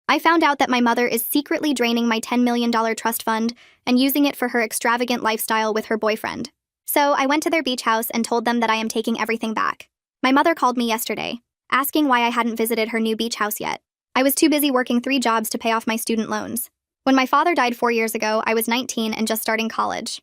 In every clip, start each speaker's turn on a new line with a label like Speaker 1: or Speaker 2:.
Speaker 1: I found out that my mother is secretly draining my $10 million trust fund and using it for her extravagant lifestyle with her boyfriend. So I went to their beach house and told them that I am taking everything back. My mother called me yesterday, asking why I hadn't visited her new beach house yet. I was too busy working 3 jobs to pay off my student loans. When my father died 4 years ago, I was 19 and just starting college.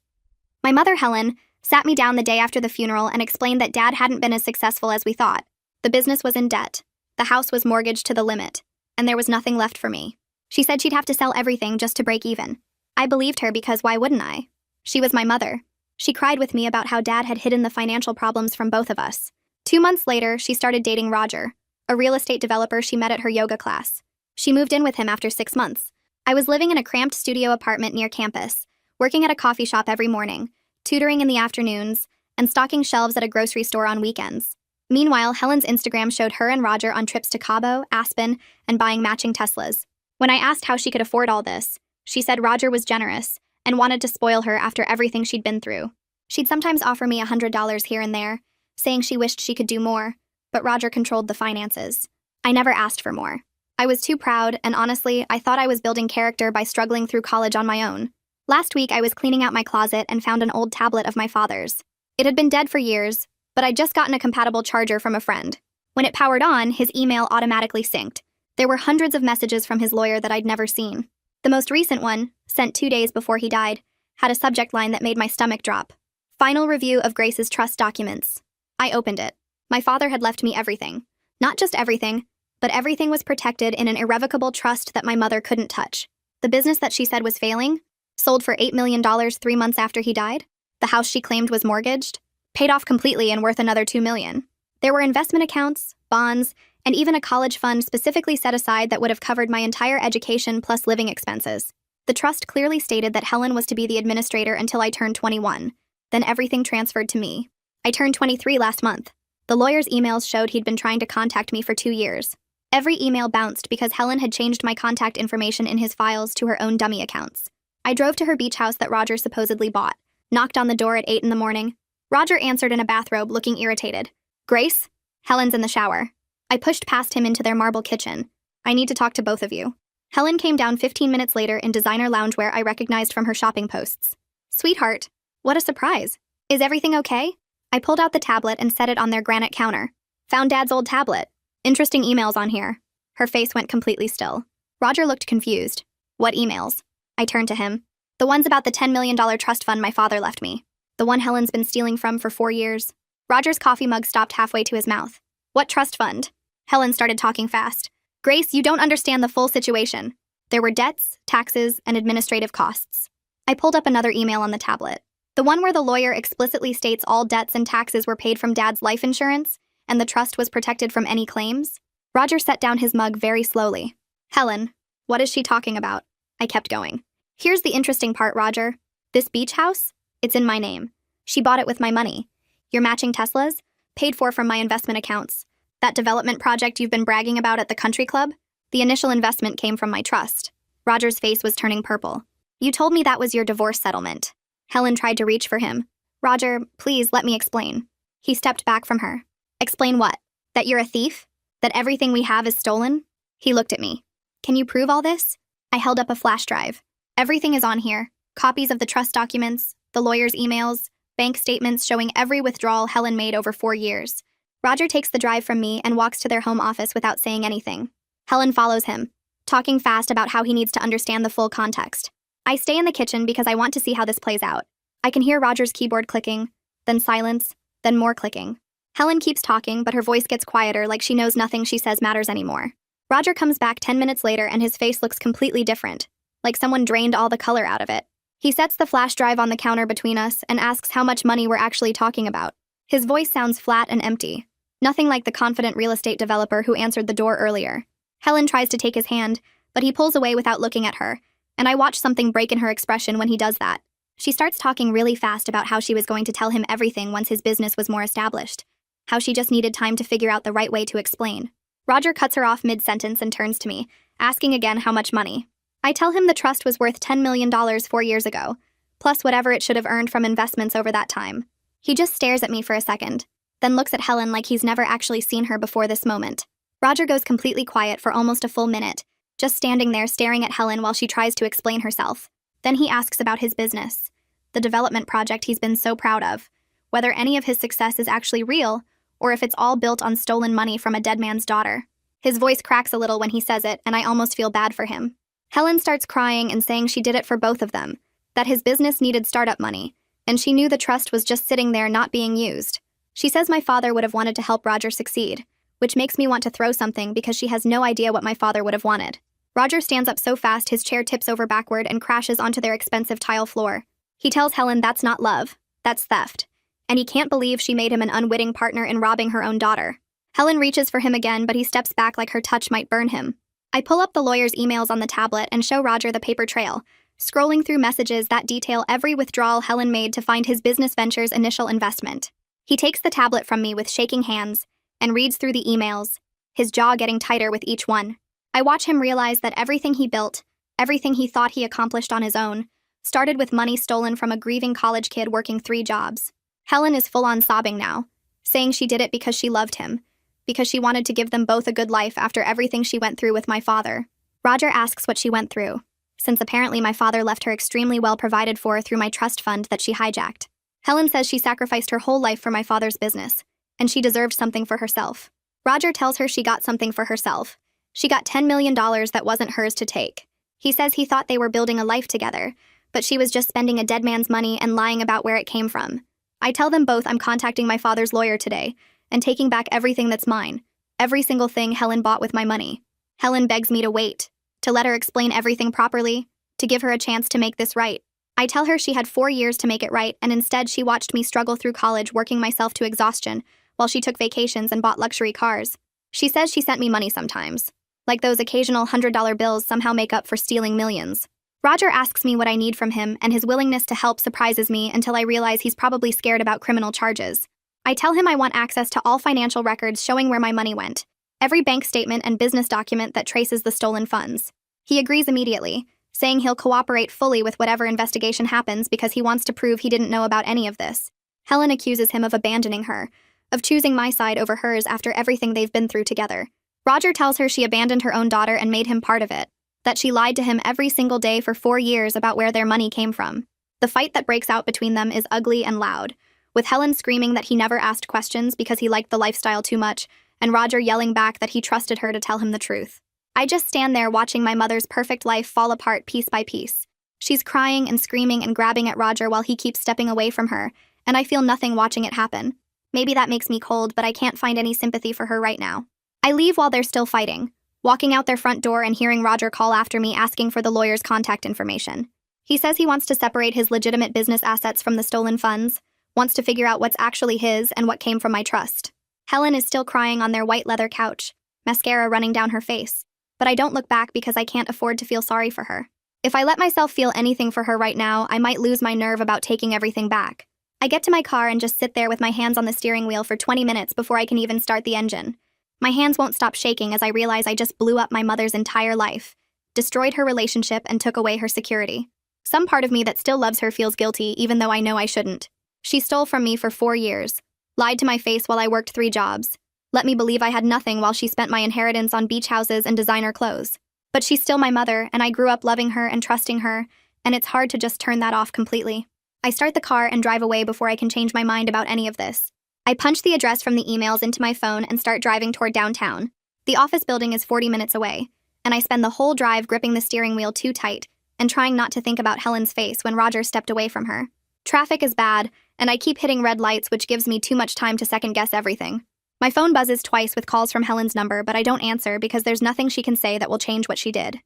Speaker 1: My mother, Helen, sat me down the day after the funeral and explained that Dad hadn't been as successful as we thought. The business was in debt, the house was mortgaged to the limit, and there was nothing left for me. She said she'd have to sell everything just to break even. I believed her because why wouldn't I? She was my mother. She cried with me about how Dad had hidden the financial problems from both of us. 2 months later, she started dating Roger, a real estate developer she met at her yoga class. She moved in with him after 6 months. I was living in a cramped studio apartment near campus, working at a coffee shop every morning, tutoring in the afternoons, and stocking shelves at a grocery store on weekends. Meanwhile, Helen's Instagram showed her and Roger on trips to Cabo, Aspen, and buying matching Teslas. When I asked how she could afford all this, she said Roger was generous and wanted to spoil her after everything she'd been through. She'd sometimes offer me $100 here and there, saying she wished she could do more, but Roger controlled the finances. I never asked for more. I was too proud, and honestly, I thought I was building character by struggling through college on my own. Last week, I was cleaning out my closet and found an old tablet of my father's. It had been dead for years, but I'd just gotten a compatible charger from a friend. When it powered on, his email automatically synced. There were hundreds of messages from his lawyer that I'd never seen. The most recent one, sent 2 days before he died, had a subject line that made my stomach drop. Final review of Grace's trust documents. I opened it. My father had left me everything. Not just everything, but everything was protected in an irrevocable trust that my mother couldn't touch. The business that she said was failing, sold for $8 million 3 months after he died. The house she claimed was mortgaged, paid off completely and worth another $2 million. There were investment accounts, bonds, and even a college fund specifically set aside that would have covered my entire education plus living expenses. The trust clearly stated that Helen was to be the administrator until I turned 21. Then everything transferred to me. I turned 23 last month. The lawyer's emails showed he'd been trying to contact me for 2 years. Every email bounced because Helen had changed my contact information in his files to her own dummy accounts. I drove to her beach house that Roger supposedly bought, knocked on the door at 8 in the morning. Roger answered in a bathrobe, looking irritated. Grace? Helen's in the shower. I pushed past him into their marble kitchen. I need to talk to both of you. Helen came down 15 minutes later in designer loungewear I recognized from her shopping posts. Sweetheart, what a surprise. Is everything okay? I pulled out the tablet and set it on their granite counter. Found Dad's old tablet. Interesting emails on here. Her face went completely still. Roger looked confused. What emails? I turned to him. The ones about the $10 million trust fund my father left me. The one Helen's been stealing from for 4 years. Roger's coffee mug stopped halfway to his mouth. What trust fund? Helen started talking fast. Grace, you don't understand the full situation. There were debts, taxes, and administrative costs. I pulled up another email on the tablet. The one where the lawyer explicitly states all debts and taxes were paid from Dad's life insurance, and the trust was protected from any claims. Roger set down his mug very slowly. Helen, what is she talking about? I kept going. Here's the interesting part, Roger. This beach house? It's in my name. She bought it with my money. Your matching Teslas? Paid for from my investment accounts. That development project you've been bragging about at the country club? The initial investment came from my trust. Roger's face was turning purple. You told me that was your divorce settlement. Helen tried to reach for him. Roger, please let me explain. He stepped back from her. Explain what? That you're a thief? That everything we have is stolen? He looked at me. Can you prove all this? I held up a flash drive. Everything is on here. Copies of the trust documents, the lawyer's emails, bank statements showing every withdrawal Helen made over 4 years. Roger takes the drive from me and walks to their home office without saying anything. Helen follows him, talking fast about how he needs to understand the full context. I stay in the kitchen because I want to see how this plays out. I can hear Roger's keyboard clicking, then silence, then more clicking. Helen keeps talking, but her voice gets quieter, like she knows nothing she says matters anymore. Roger comes back 10 minutes later and his face looks completely different, like someone drained all the color out of it. He sets the flash drive on the counter between us and asks how much money we're actually talking about. His voice sounds flat and empty. Nothing like the confident real estate developer who answered the door earlier. Helen tries to take his hand, but he pulls away without looking at her, and I watch something break in her expression when he does that. She starts talking really fast about how she was going to tell him everything once his business was more established, how she just needed time to figure out the right way to explain. Roger cuts her off mid-sentence and turns to me, asking again how much money. I tell him the trust was worth $10 million 4 years ago, plus whatever it should have earned from investments over that time. He just stares at me for a second, then looks at Helen like he's never actually seen her before this moment. Roger goes completely quiet for almost a full minute, just standing there staring at Helen while she tries to explain herself. Then he asks about his business, the development project he's been so proud of, whether any of his success is actually real, or if it's all built on stolen money from a dead man's daughter. His voice cracks a little when he says it, and I almost feel bad for him. Helen starts crying and saying she did it for both of them, that his business needed startup money, and she knew the trust was just sitting there not being used. She says my father would have wanted to help Roger succeed, which makes me want to throw something because she has no idea what my father would have wanted. Roger stands up so fast his chair tips over backward and crashes onto their expensive tile floor. He tells Helen that's not love, that's theft, and he can't believe she made him an unwitting partner in robbing her own daughter. Helen reaches for him again, but he steps back like her touch might burn him. I pull up the lawyer's emails on the tablet and show Roger the paper trail, scrolling through messages that detail every withdrawal Helen made to find his business venture's initial investment. He takes the tablet from me with shaking hands and reads through the emails, his jaw getting tighter with each one. I watch him realize that everything he built, everything he thought he accomplished on his own, started with money stolen from a grieving college kid working 3 jobs. Helen is full-on sobbing now, saying she did it because she loved him, because she wanted to give them both a good life after everything she went through with my father. Roger asks what she went through, since apparently my father left her extremely well provided for through my trust fund that she hijacked. Helen says she sacrificed her whole life for my father's business, and she deserved something for herself. Roger tells her she got something for herself. She got $10 million that wasn't hers to take. He says he thought they were building a life together, but she was just spending a dead man's money and lying about where it came from. I tell them both I'm contacting my father's lawyer today and taking back everything that's mine, every single thing Helen bought with my money. Helen begs me to wait, to let her explain everything properly, to give her a chance to make this right. I tell her she had 4 years to make it right, and instead she watched me struggle through college working myself to exhaustion while she took vacations and bought luxury cars. She says she sent me money sometimes, like those occasional $100 bills somehow make up for stealing millions. Roger asks me what I need from him, and his willingness to help surprises me until I realize he's probably scared about criminal charges. I tell him I want access to all financial records showing where my money went, every bank statement and business document that traces the stolen funds. He agrees immediately, saying he'll cooperate fully with whatever investigation happens because he wants to prove he didn't know about any of this. Helen accuses him of abandoning her, of choosing my side over hers after everything they've been through together. Roger tells her she abandoned her own daughter and made him part of it, that she lied to him every single day for 4 years about where their money came from. The fight that breaks out between them is ugly and loud, with Helen screaming that he never asked questions because he liked the lifestyle too much, and Roger yelling back that he trusted her to tell him the truth. I just stand there watching my mother's perfect life fall apart piece by piece. She's crying and screaming and grabbing at Roger while he keeps stepping away from her, and I feel nothing watching it happen. Maybe that makes me cold, but I can't find any sympathy for her right now. I leave while they're still fighting, walking out their front door and hearing Roger call after me asking for the lawyer's contact information. He says he wants to separate his legitimate business assets from the stolen funds, wants to figure out what's actually his and what came from my trust. Helen is still crying on their white leather couch, mascara running down her face, but I don't look back because I can't afford to feel sorry for her. If I let myself feel anything for her right now, I might lose my nerve about taking everything back. I get to my car and just sit there with my hands on the steering wheel for 20 minutes before I can even start the engine. My hands won't stop shaking as I realize I just blew up my mother's entire life, destroyed her relationship, and took away her security. Some part of me that still loves her feels guilty even though I know I shouldn't. She stole from me for 4 years, lied to my face while I worked 3 jobs, let me believe I had nothing while she spent my inheritance on beach houses and designer clothes. But she's still my mother, and I grew up loving her and trusting her, and it's hard to just turn that off completely. I start the car and drive away before I can change my mind about any of this. I punch the address from the emails into my phone and start driving toward downtown. The office building is 40 minutes away, and I spend the whole drive gripping the steering wheel too tight and trying not to think about Helen's face when Roger stepped away from her. Traffic is bad, and I keep hitting red lights, which gives me too much time to second-guess everything. My phone buzzes twice with calls from Helen's number, but I don't answer because there's nothing she can say that will change what she did.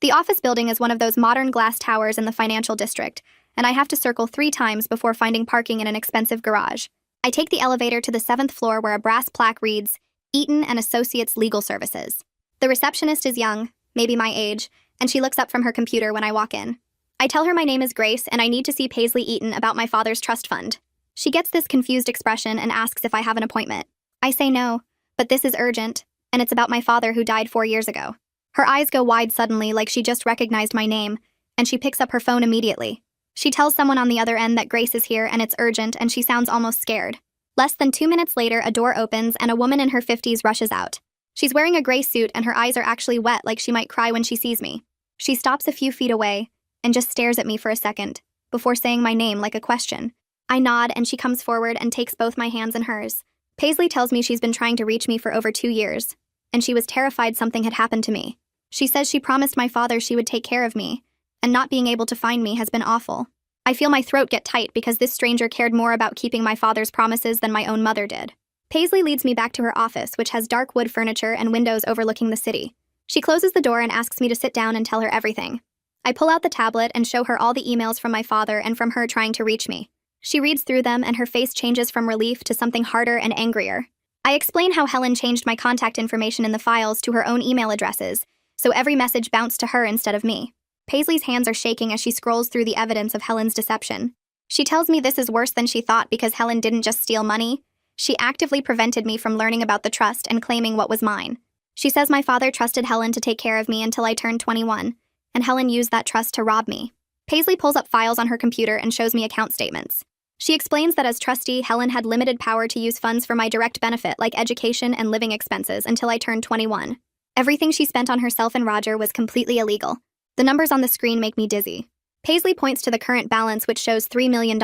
Speaker 1: The office building is one of those modern glass towers in the financial district, and I have to circle 3 times before finding parking in an expensive garage. I take the elevator to the 7th floor where a brass plaque reads, Eaton and Associates Legal Services. The receptionist is young, maybe my age, and she looks up from her computer when I walk in. I tell her my name is Grace and I need to see Paisley Eaton about my father's trust fund. She gets this confused expression and asks if I have an appointment. I say no, but this is urgent, and it's about my father who died 4 years ago. Her eyes go wide suddenly like she just recognized my name, and she picks up her phone immediately. She tells someone on the other end that Grace is here and it's urgent, and she sounds almost scared. Less than 2 minutes later, a door opens and a woman in her 50s rushes out. She's wearing a gray suit and her eyes are actually wet like she might cry when she sees me. She stops a few feet away and just stares at me for a second before saying my name like a question. I nod and she comes forward and takes both my hands in hers. Paisley tells me she's been trying to reach me for over 2 years, and she was terrified something had happened to me. She says she promised my father she would take care of me, and not being able to find me has been awful. I feel my throat get tight because this stranger cared more about keeping my father's promises than my own mother did. Paisley leads me back to her office, which has dark wood furniture and windows overlooking the city. She closes the door and asks me to sit down and tell her everything. I pull out the tablet and show her all the emails from my father and from her trying to reach me. She reads through them and her face changes from relief to something harder and angrier. I explain how Helen changed my contact information in the files to her own email addresses, so every message bounced to her instead of me. Paisley's hands are shaking as she scrolls through the evidence of Helen's deception. She tells me this is worse than she thought because Helen didn't just steal money. She actively prevented me from learning about the trust and claiming what was mine. She says my father trusted Helen to take care of me until I turned 21, and Helen used that trust to rob me. Paisley pulls up files on her computer and shows me account statements. She explains that as trustee, Helen had limited power to use funds for my direct benefit like education and living expenses until I turned 21. Everything she spent on herself and Roger was completely illegal. The numbers on the screen make me dizzy. Paisley points to the current balance, which shows $3 million.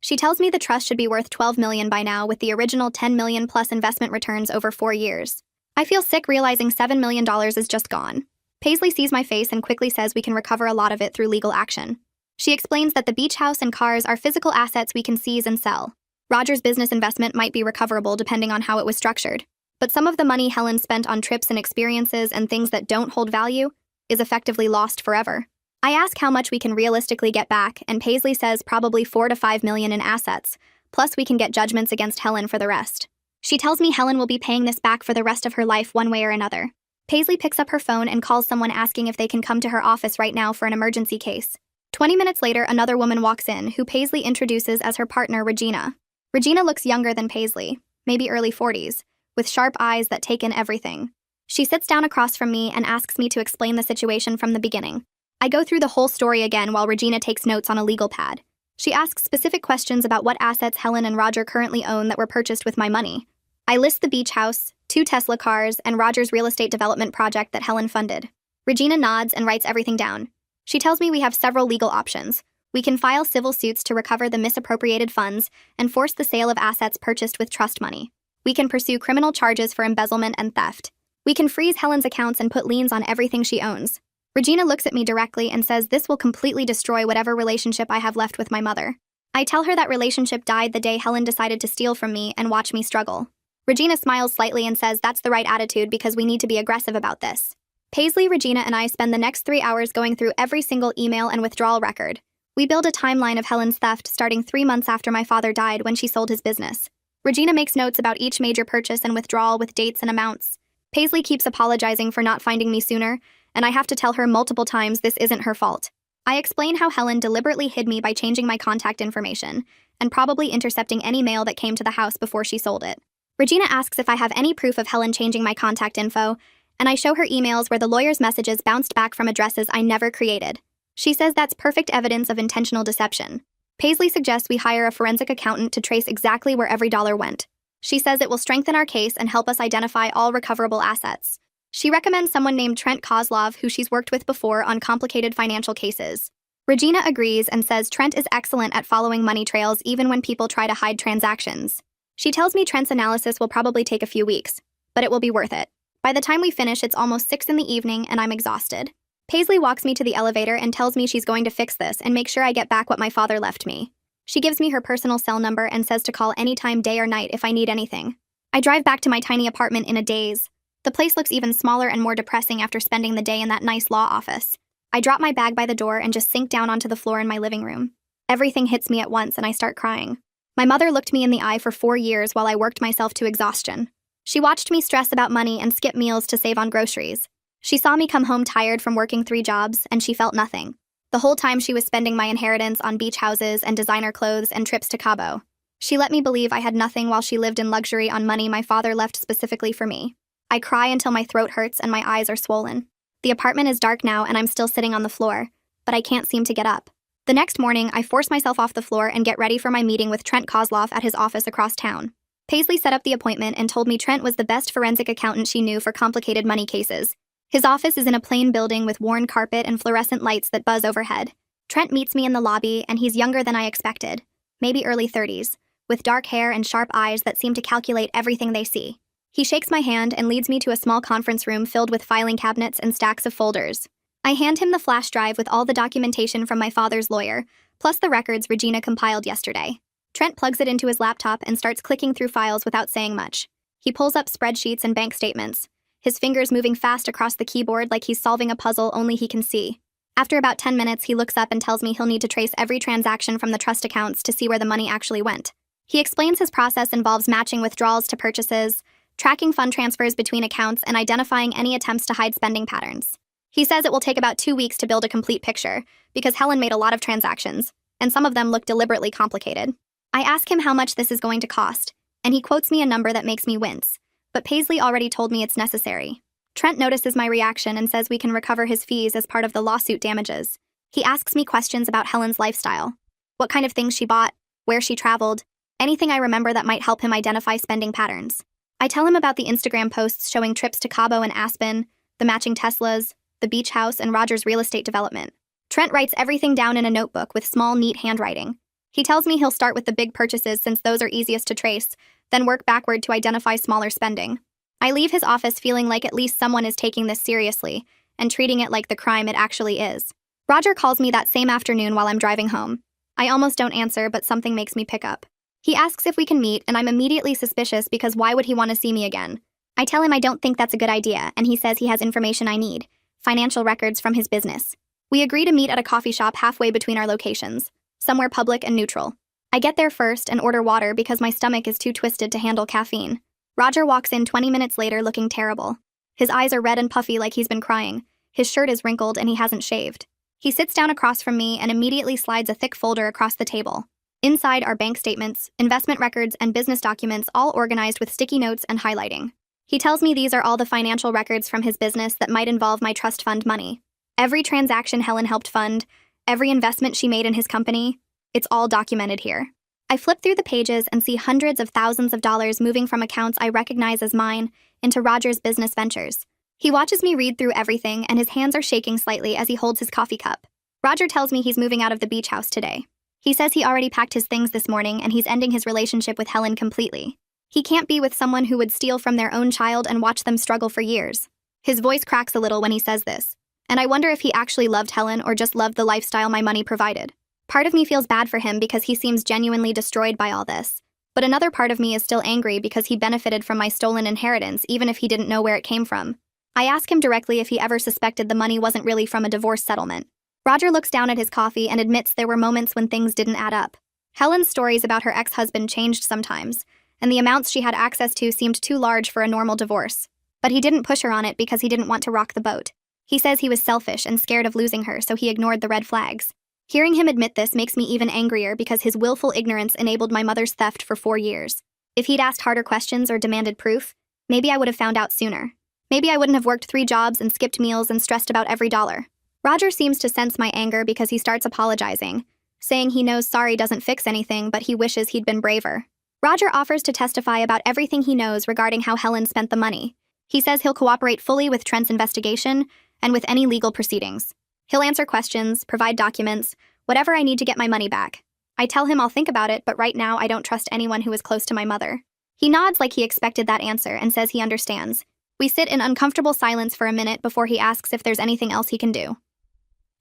Speaker 1: She tells me the trust should be worth $12 million by now, with the original $10 million plus investment returns over 4 years. I feel sick realizing $7 million is just gone. Paisley sees my face and quickly says we can recover a lot of it through legal action. She explains that the beach house and cars are physical assets we can seize and sell. Roger's business investment might be recoverable depending on how it was structured, but some of the money Helen spent on trips and experiences and things that don't hold value is effectively lost forever. I ask how much we can realistically get back, and Paisley says probably $4 to $5 million in assets, plus we can get judgments against Helen for the rest. She tells me Helen will be paying this back for the rest of her life one way or another. Paisley picks up her phone and calls someone asking if they can come to her office right now for an emergency case. 20 minutes later, another woman walks in, who Paisley introduces as her partner, Regina. Regina looks younger than Paisley, maybe early 40s, with sharp eyes that take in everything. She sits down across from me and asks me to explain the situation from the beginning. I go through the whole story again while Regina takes notes on a legal pad. She asks specific questions about what assets Helen and Roger currently own that were purchased with my money. I list the beach house, 2 Tesla cars, and Roger's real estate development project that Helen funded. Regina nods and writes everything down. She tells me we have several legal options. We can file civil suits to recover the misappropriated funds and force the sale of assets purchased with trust money. We can pursue criminal charges for embezzlement and theft. We can freeze Helen's accounts and put liens on everything she owns. Regina looks at me directly and says this will completely destroy whatever relationship I have left with my mother. I tell her that relationship died the day Helen decided to steal from me and watch me struggle. Regina smiles slightly and says that's the right attitude because we need to be aggressive about this. Paisley, Regina, and I spend the next 3 hours going through every single email and withdrawal record. We build a timeline of Helen's theft starting 3 months after my father died when she sold his business. Regina makes notes about each major purchase and withdrawal with dates and amounts. Paisley keeps apologizing for not finding me sooner, and I have to tell her multiple times this isn't her fault. I explain how Helen deliberately hid me by changing my contact information and probably intercepting any mail that came to the house before she sold it. Regina asks if I have any proof of Helen changing my contact info, and I show her emails where the lawyer's messages bounced back from addresses I never created. She says that's perfect evidence of intentional deception. Paisley suggests we hire a forensic accountant to trace exactly where every dollar went. She says it will strengthen our case and help us identify all recoverable assets. She recommends someone named Trent Kozlov, who she's worked with before on complicated financial cases. Regina agrees and says Trent is excellent at following money trails even when people try to hide transactions. She tells me Trent's analysis will probably take a few weeks, but it will be worth it. By the time we finish, it's almost 6 in the evening and I'm exhausted. Paisley walks me to the elevator and tells me she's going to fix this and make sure I get back what my father left me. She gives me her personal cell number and says to call anytime, day or night, if I need anything. I drive back to my tiny apartment in a daze. The place looks even smaller and more depressing after spending the day in that nice law office. I drop my bag by the door and just sink down onto the floor in my living room. Everything hits me at once and I start crying. My mother looked me in the eye for 4 years while I worked myself to exhaustion. She watched me stress about money and skip meals to save on groceries. She saw me come home tired from working 3 jobs, and she felt nothing. The whole time she was spending my inheritance on beach houses and designer clothes and trips to Cabo. She let me believe I had nothing while she lived in luxury on money my father left specifically for me. I cry until my throat hurts and my eyes are swollen. The apartment is dark now and I'm still sitting on the floor, but I can't seem to get up. The next morning, I force myself off the floor and get ready for my meeting with Trent Kozlov at his office across town. Paisley set up the appointment and told me Trent was the best forensic accountant she knew for complicated money cases. His office is in a plain building with worn carpet and fluorescent lights that buzz overhead. Trent meets me in the lobby, and he's younger than I expected, maybe early 30s, with dark hair and sharp eyes that seem to calculate everything they see. He shakes my hand and leads me to a small conference room filled with filing cabinets and stacks of folders. I hand him the flash drive with all the documentation from my father's lawyer, plus the records Regina compiled yesterday. Trent plugs it into his laptop and starts clicking through files without saying much. He pulls up spreadsheets and bank statements, his fingers moving fast across the keyboard like he's solving a puzzle only he can see. After about 10 minutes, he looks up and tells me he'll need to trace every transaction from the trust accounts to see where the money actually went. He explains his process involves matching withdrawals to purchases, tracking fund transfers between accounts, and identifying any attempts to hide spending patterns. He says it will take about 2 weeks to build a complete picture, because Helen made a lot of transactions, and some of them look deliberately complicated. I ask him how much this is going to cost, and he quotes me a number that makes me wince, but Paisley already told me it's necessary. Trent notices my reaction and says we can recover his fees as part of the lawsuit damages. He asks me questions about Helen's lifestyle, what kind of things she bought, where she traveled, anything I remember that might help him identify spending patterns. I tell him about the Instagram posts showing trips to Cabo and Aspen, the matching Teslas, the beach house, and Roger's real estate development. Trent writes everything down in a notebook with small, neat handwriting. He tells me he'll start with the big purchases since those are easiest to trace, then work backward to identify smaller spending. I leave his office feeling like at least someone is taking this seriously and treating it like the crime it actually is. Roger calls me that same afternoon while I'm driving home. I almost don't answer, but something makes me pick up. He asks if we can meet, and I'm immediately suspicious because why would he want to see me again? I tell him I don't think that's a good idea, and he says he has information I need, financial records from his business. We agree to meet at a coffee shop halfway between our locations, somewhere public and neutral. I get there first and order water because my stomach is too twisted to handle caffeine. Roger walks in 20 minutes later looking terrible. His eyes are red and puffy like he's been crying. His shirt is wrinkled and he hasn't shaved. He sits down across from me and immediately slides a thick folder across the table. Inside are bank statements, investment records, and business documents all organized with sticky notes and highlighting. He tells me these are all the financial records from his business that might involve my trust fund money. Every transaction Helen helped fund, every investment she made in his company, it's all documented here. I flip through the pages and see hundreds of thousands of dollars moving from accounts I recognize as mine into Roger's business ventures. He watches me read through everything, and his hands are shaking slightly as he holds his coffee cup. Roger tells me he's moving out of the beach house today. He says he already packed his things this morning and he's ending his relationship with Helen completely. He can't be with someone who would steal from their own child and watch them struggle for years. His voice cracks a little when he says this, and I wonder if he actually loved Helen or just loved the lifestyle my money provided. Part of me feels bad for him because he seems genuinely destroyed by all this, but another part of me is still angry because he benefited from my stolen inheritance even if he didn't know where it came from. I ask him directly if he ever suspected the money wasn't really from a divorce settlement. Roger looks down at his coffee and admits there were moments when things didn't add up. Helen's stories about her ex-husband changed sometimes, and the amounts she had access to seemed too large for a normal divorce. But he didn't push her on it because he didn't want to rock the boat. He says he was selfish and scared of losing her, so he ignored the red flags. Hearing him admit this makes me even angrier because his willful ignorance enabled my mother's theft for 4 years. If he'd asked harder questions or demanded proof, maybe I would have found out sooner. Maybe I wouldn't have worked 3 jobs and skipped meals and stressed about every dollar. Roger seems to sense my anger because he starts apologizing, saying he knows sorry doesn't fix anything, but he wishes he'd been braver. Roger offers to testify about everything he knows regarding how Helen spent the money. He says he'll cooperate fully with Trent's investigation and with any legal proceedings. He'll answer questions, provide documents, whatever I need to get my money back. I tell him I'll think about it, but right now I don't trust anyone who is close to my mother. He nods like he expected that answer and says he understands. We sit in uncomfortable silence for a minute before he asks if there's anything else he can do.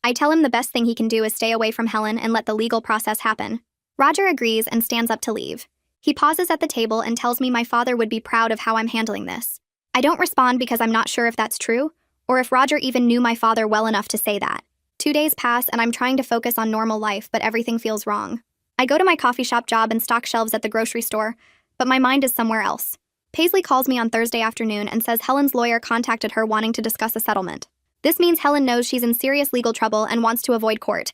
Speaker 1: I tell him the best thing he can do is stay away from Helen and let the legal process happen. Roger agrees and stands up to leave. He pauses at the table and tells me my father would be proud of how I'm handling this. I don't respond because I'm not sure if that's true, or if Roger even knew my father well enough to say that. 2 days pass and I'm trying to focus on normal life, but everything feels wrong. I go to my coffee shop job and stock shelves at the grocery store, but my mind is somewhere else. Paisley calls me on Thursday afternoon and says Helen's lawyer contacted her wanting to discuss a settlement. This means Helen knows she's in serious legal trouble and wants to avoid court.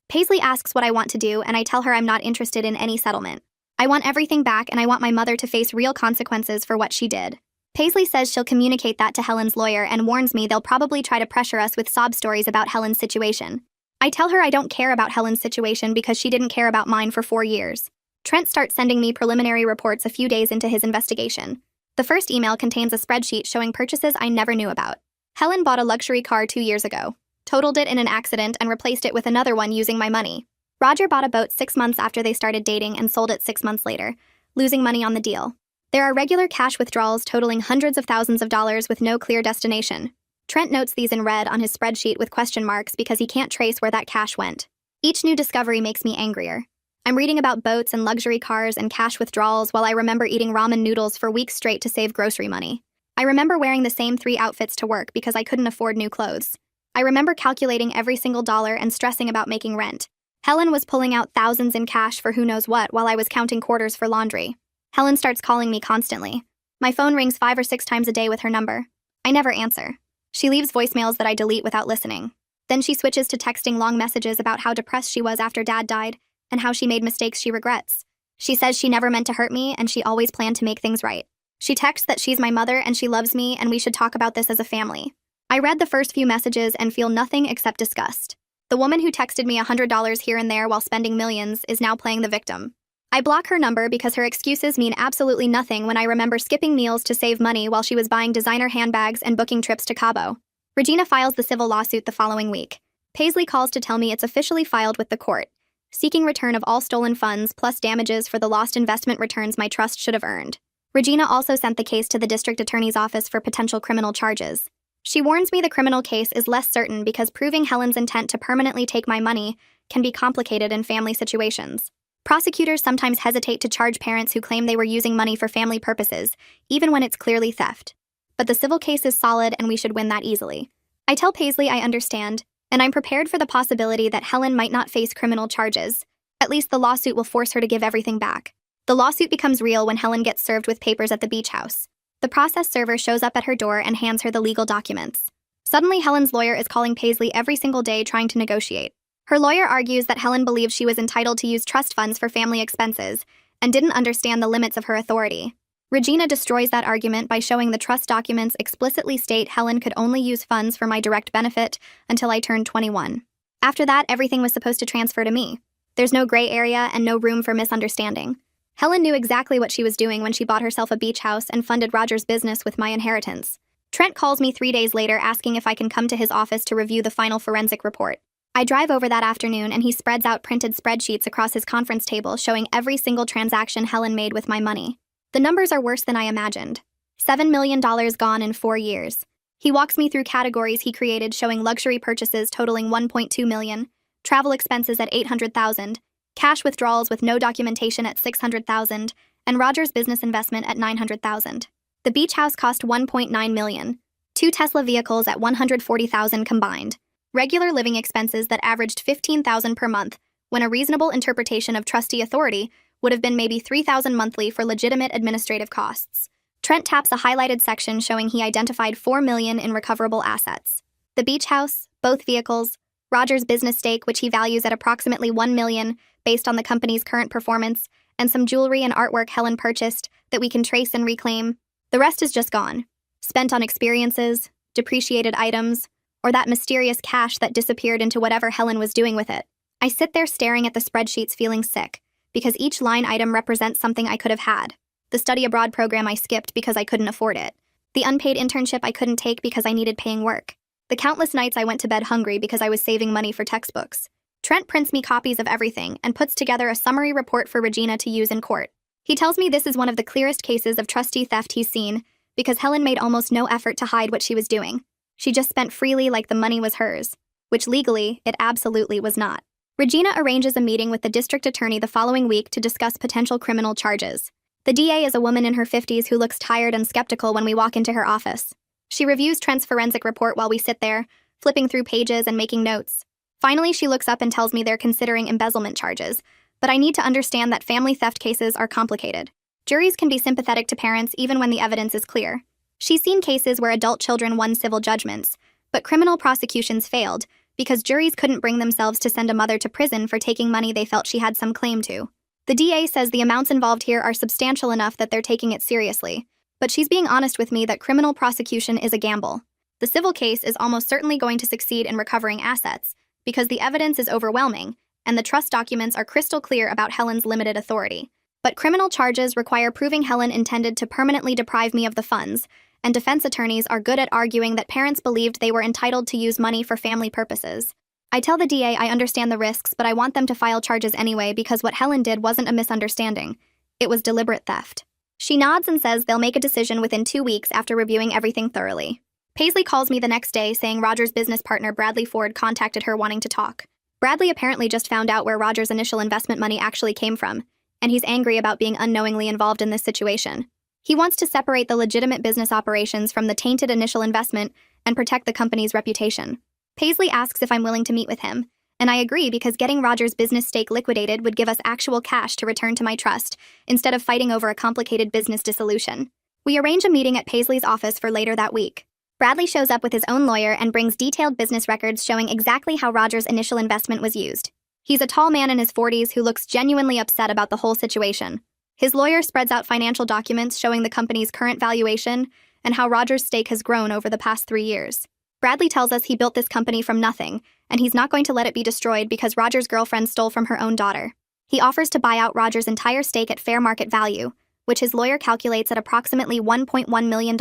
Speaker 1: Paisley asks what I want to do, and I tell her I'm not interested in any settlement. I want everything back, and I want my mother to face real consequences for what she did. Paisley says she'll communicate that to Helen's lawyer and warns me they'll probably try to pressure us with sob stories about Helen's situation. I tell her I don't care about Helen's situation because she didn't care about mine for 4 years. Trent starts sending me preliminary reports a few days into his investigation. The first email contains a spreadsheet showing purchases I never knew about. Helen bought a luxury car 2 years ago, totaled it in an accident, and replaced it with another one using my money. Roger bought a boat 6 months after they started dating and sold it 6 months later, losing money on the deal. There are regular cash withdrawals totaling hundreds of thousands of dollars with no clear destination. Trent notes these in red on his spreadsheet with question marks because he can't trace where that cash went. Each new discovery makes me angrier. I'm reading about boats and luxury cars and cash withdrawals while I remember eating ramen noodles for weeks straight to save grocery money. I remember wearing the same 3 outfits to work because I couldn't afford new clothes. I remember calculating every single dollar and stressing about making rent. Helen was pulling out thousands in cash for who knows what while I was counting quarters for laundry. Helen starts calling me constantly. My phone rings 5 or 6 times a day with her number. I never answer. She leaves voicemails that I delete without listening. Then she switches to texting long messages about how depressed she was after Dad died and how she made mistakes she regrets. She says she never meant to hurt me and she always planned to make things right. She texts that she's my mother and she loves me and we should talk about this as a family. I read the first few messages and feel nothing except disgust. The woman who texted me $100 here and there while spending millions is now playing the victim. I block her number because her excuses mean absolutely nothing when I remember skipping meals to save money while she was buying designer handbags and booking trips to Cabo. Regina files the civil lawsuit the following week. Paisley calls to tell me it's officially filed with the court, seeking return of all stolen funds plus damages for the lost investment returns my trust should have earned. Regina also sent the case to the district attorney's office for potential criminal charges. She warns me the criminal case is less certain because proving Helen's intent to permanently take my money can be complicated in family situations. Prosecutors sometimes hesitate to charge parents who claim they were using money for family purposes, even when it's clearly theft. But the civil case is solid and we should win that easily. I tell Paisley I understand, and I'm prepared for the possibility that Helen might not face criminal charges. At least the lawsuit will force her to give everything back. The lawsuit becomes real when Helen gets served with papers at the beach house. The process server shows up at her door and hands her the legal documents. Suddenly, Helen's lawyer is calling Paisley every single day trying to negotiate. Her lawyer argues that Helen believes she was entitled to use trust funds for family expenses and didn't understand the limits of her authority. Regina destroys that argument by showing the trust documents explicitly state Helen could only use funds for my direct benefit until I turned 21. After that, everything was supposed to transfer to me. There's no gray area and no room for misunderstanding. Helen knew exactly what she was doing when she bought herself a beach house and funded Roger's business with my inheritance. Trent calls me 3 days later asking if I can come to his office to review the final forensic report. I drive over that afternoon and he spreads out printed spreadsheets across his conference table showing every single transaction Helen made with my money. The numbers are worse than I imagined. $7 million gone in 4 years. He walks me through categories he created showing luxury purchases totaling $1.2 million, travel expenses at $800,000, cash withdrawals with no documentation at $600,000, and Roger's business investment at $900,000. The beach house cost $1.9 million, 2 Tesla vehicles at $140,000 combined, regular living expenses that averaged $15,000 per month, when a reasonable interpretation of trustee authority would have been maybe $3,000 monthly for legitimate administrative costs. Trent taps a highlighted section showing he identified $4 million in recoverable assets. The beach house, both vehicles, Roger's business stake, which he values at approximately $1 million based on the company's current performance, and some jewelry and artwork Helen purchased that we can trace and reclaim. The rest is just gone. Spent on experiences, depreciated items, or that mysterious cash that disappeared into whatever Helen was doing with it. I sit there staring at the spreadsheets feeling sick, because each line item represents something I could have had. The study abroad program I skipped because I couldn't afford it. The unpaid internship I couldn't take because I needed paying work. The countless nights I went to bed hungry because I was saving money for textbooks. Trent prints me copies of everything and puts together a summary report for Regina to use in court. He tells me this is one of the clearest cases of trustee theft he's seen because Helen made almost no effort to hide what she was doing. She just spent freely like the money was hers, which legally, it absolutely was not. Regina arranges a meeting with the district attorney the following week to discuss potential criminal charges. The DA is a woman in her 50s who looks tired and skeptical when we walk into her office. She reviews Trent's forensic report while we sit there, flipping through pages and making notes. Finally, she looks up and tells me they're considering embezzlement charges, but I need to understand that family theft cases are complicated. Juries can be sympathetic to parents even when the evidence is clear. She's seen cases where adult children won civil judgments, but criminal prosecutions failed because juries couldn't bring themselves to send a mother to prison for taking money they felt she had some claim to. The DA says the amounts involved here are substantial enough that they're taking it seriously, but she's being honest with me that criminal prosecution is a gamble. The civil case is almost certainly going to succeed in recovering assets because the evidence is overwhelming, and the trust documents are crystal clear about Helen's limited authority. But criminal charges require proving Helen intended to permanently deprive me of the funds, and defense attorneys are good at arguing that parents believed they were entitled to use money for family purposes. I tell the DA I understand the risks, but I want them to file charges anyway because what Helen did wasn't a misunderstanding. It was deliberate theft. She nods and says they'll make a decision within 2 weeks after reviewing everything thoroughly. Paisley calls me the next day saying Roger's business partner Bradley Ford contacted her wanting to talk. Bradley apparently just found out where Roger's initial investment money actually came from, and he's angry about being unknowingly involved in this situation. He wants to separate the legitimate business operations from the tainted initial investment and protect the company's reputation. Paisley asks if I'm willing to meet with him, and I agree because getting Roger's business stake liquidated would give us actual cash to return to my trust, instead of fighting over a complicated business dissolution. We arrange a meeting at Paisley's office for later that week. Bradley shows up with his own lawyer and brings detailed business records showing exactly how Roger's initial investment was used. He's a tall man in his 40s who looks genuinely upset about the whole situation. His lawyer spreads out financial documents showing the company's current valuation and how Roger's stake has grown over the past 3 years. Bradley tells us he built this company from nothing, and he's not going to let it be destroyed because Roger's girlfriend stole from her own daughter. He offers to buy out Roger's entire stake at fair market value, which his lawyer calculates at approximately $1.1 million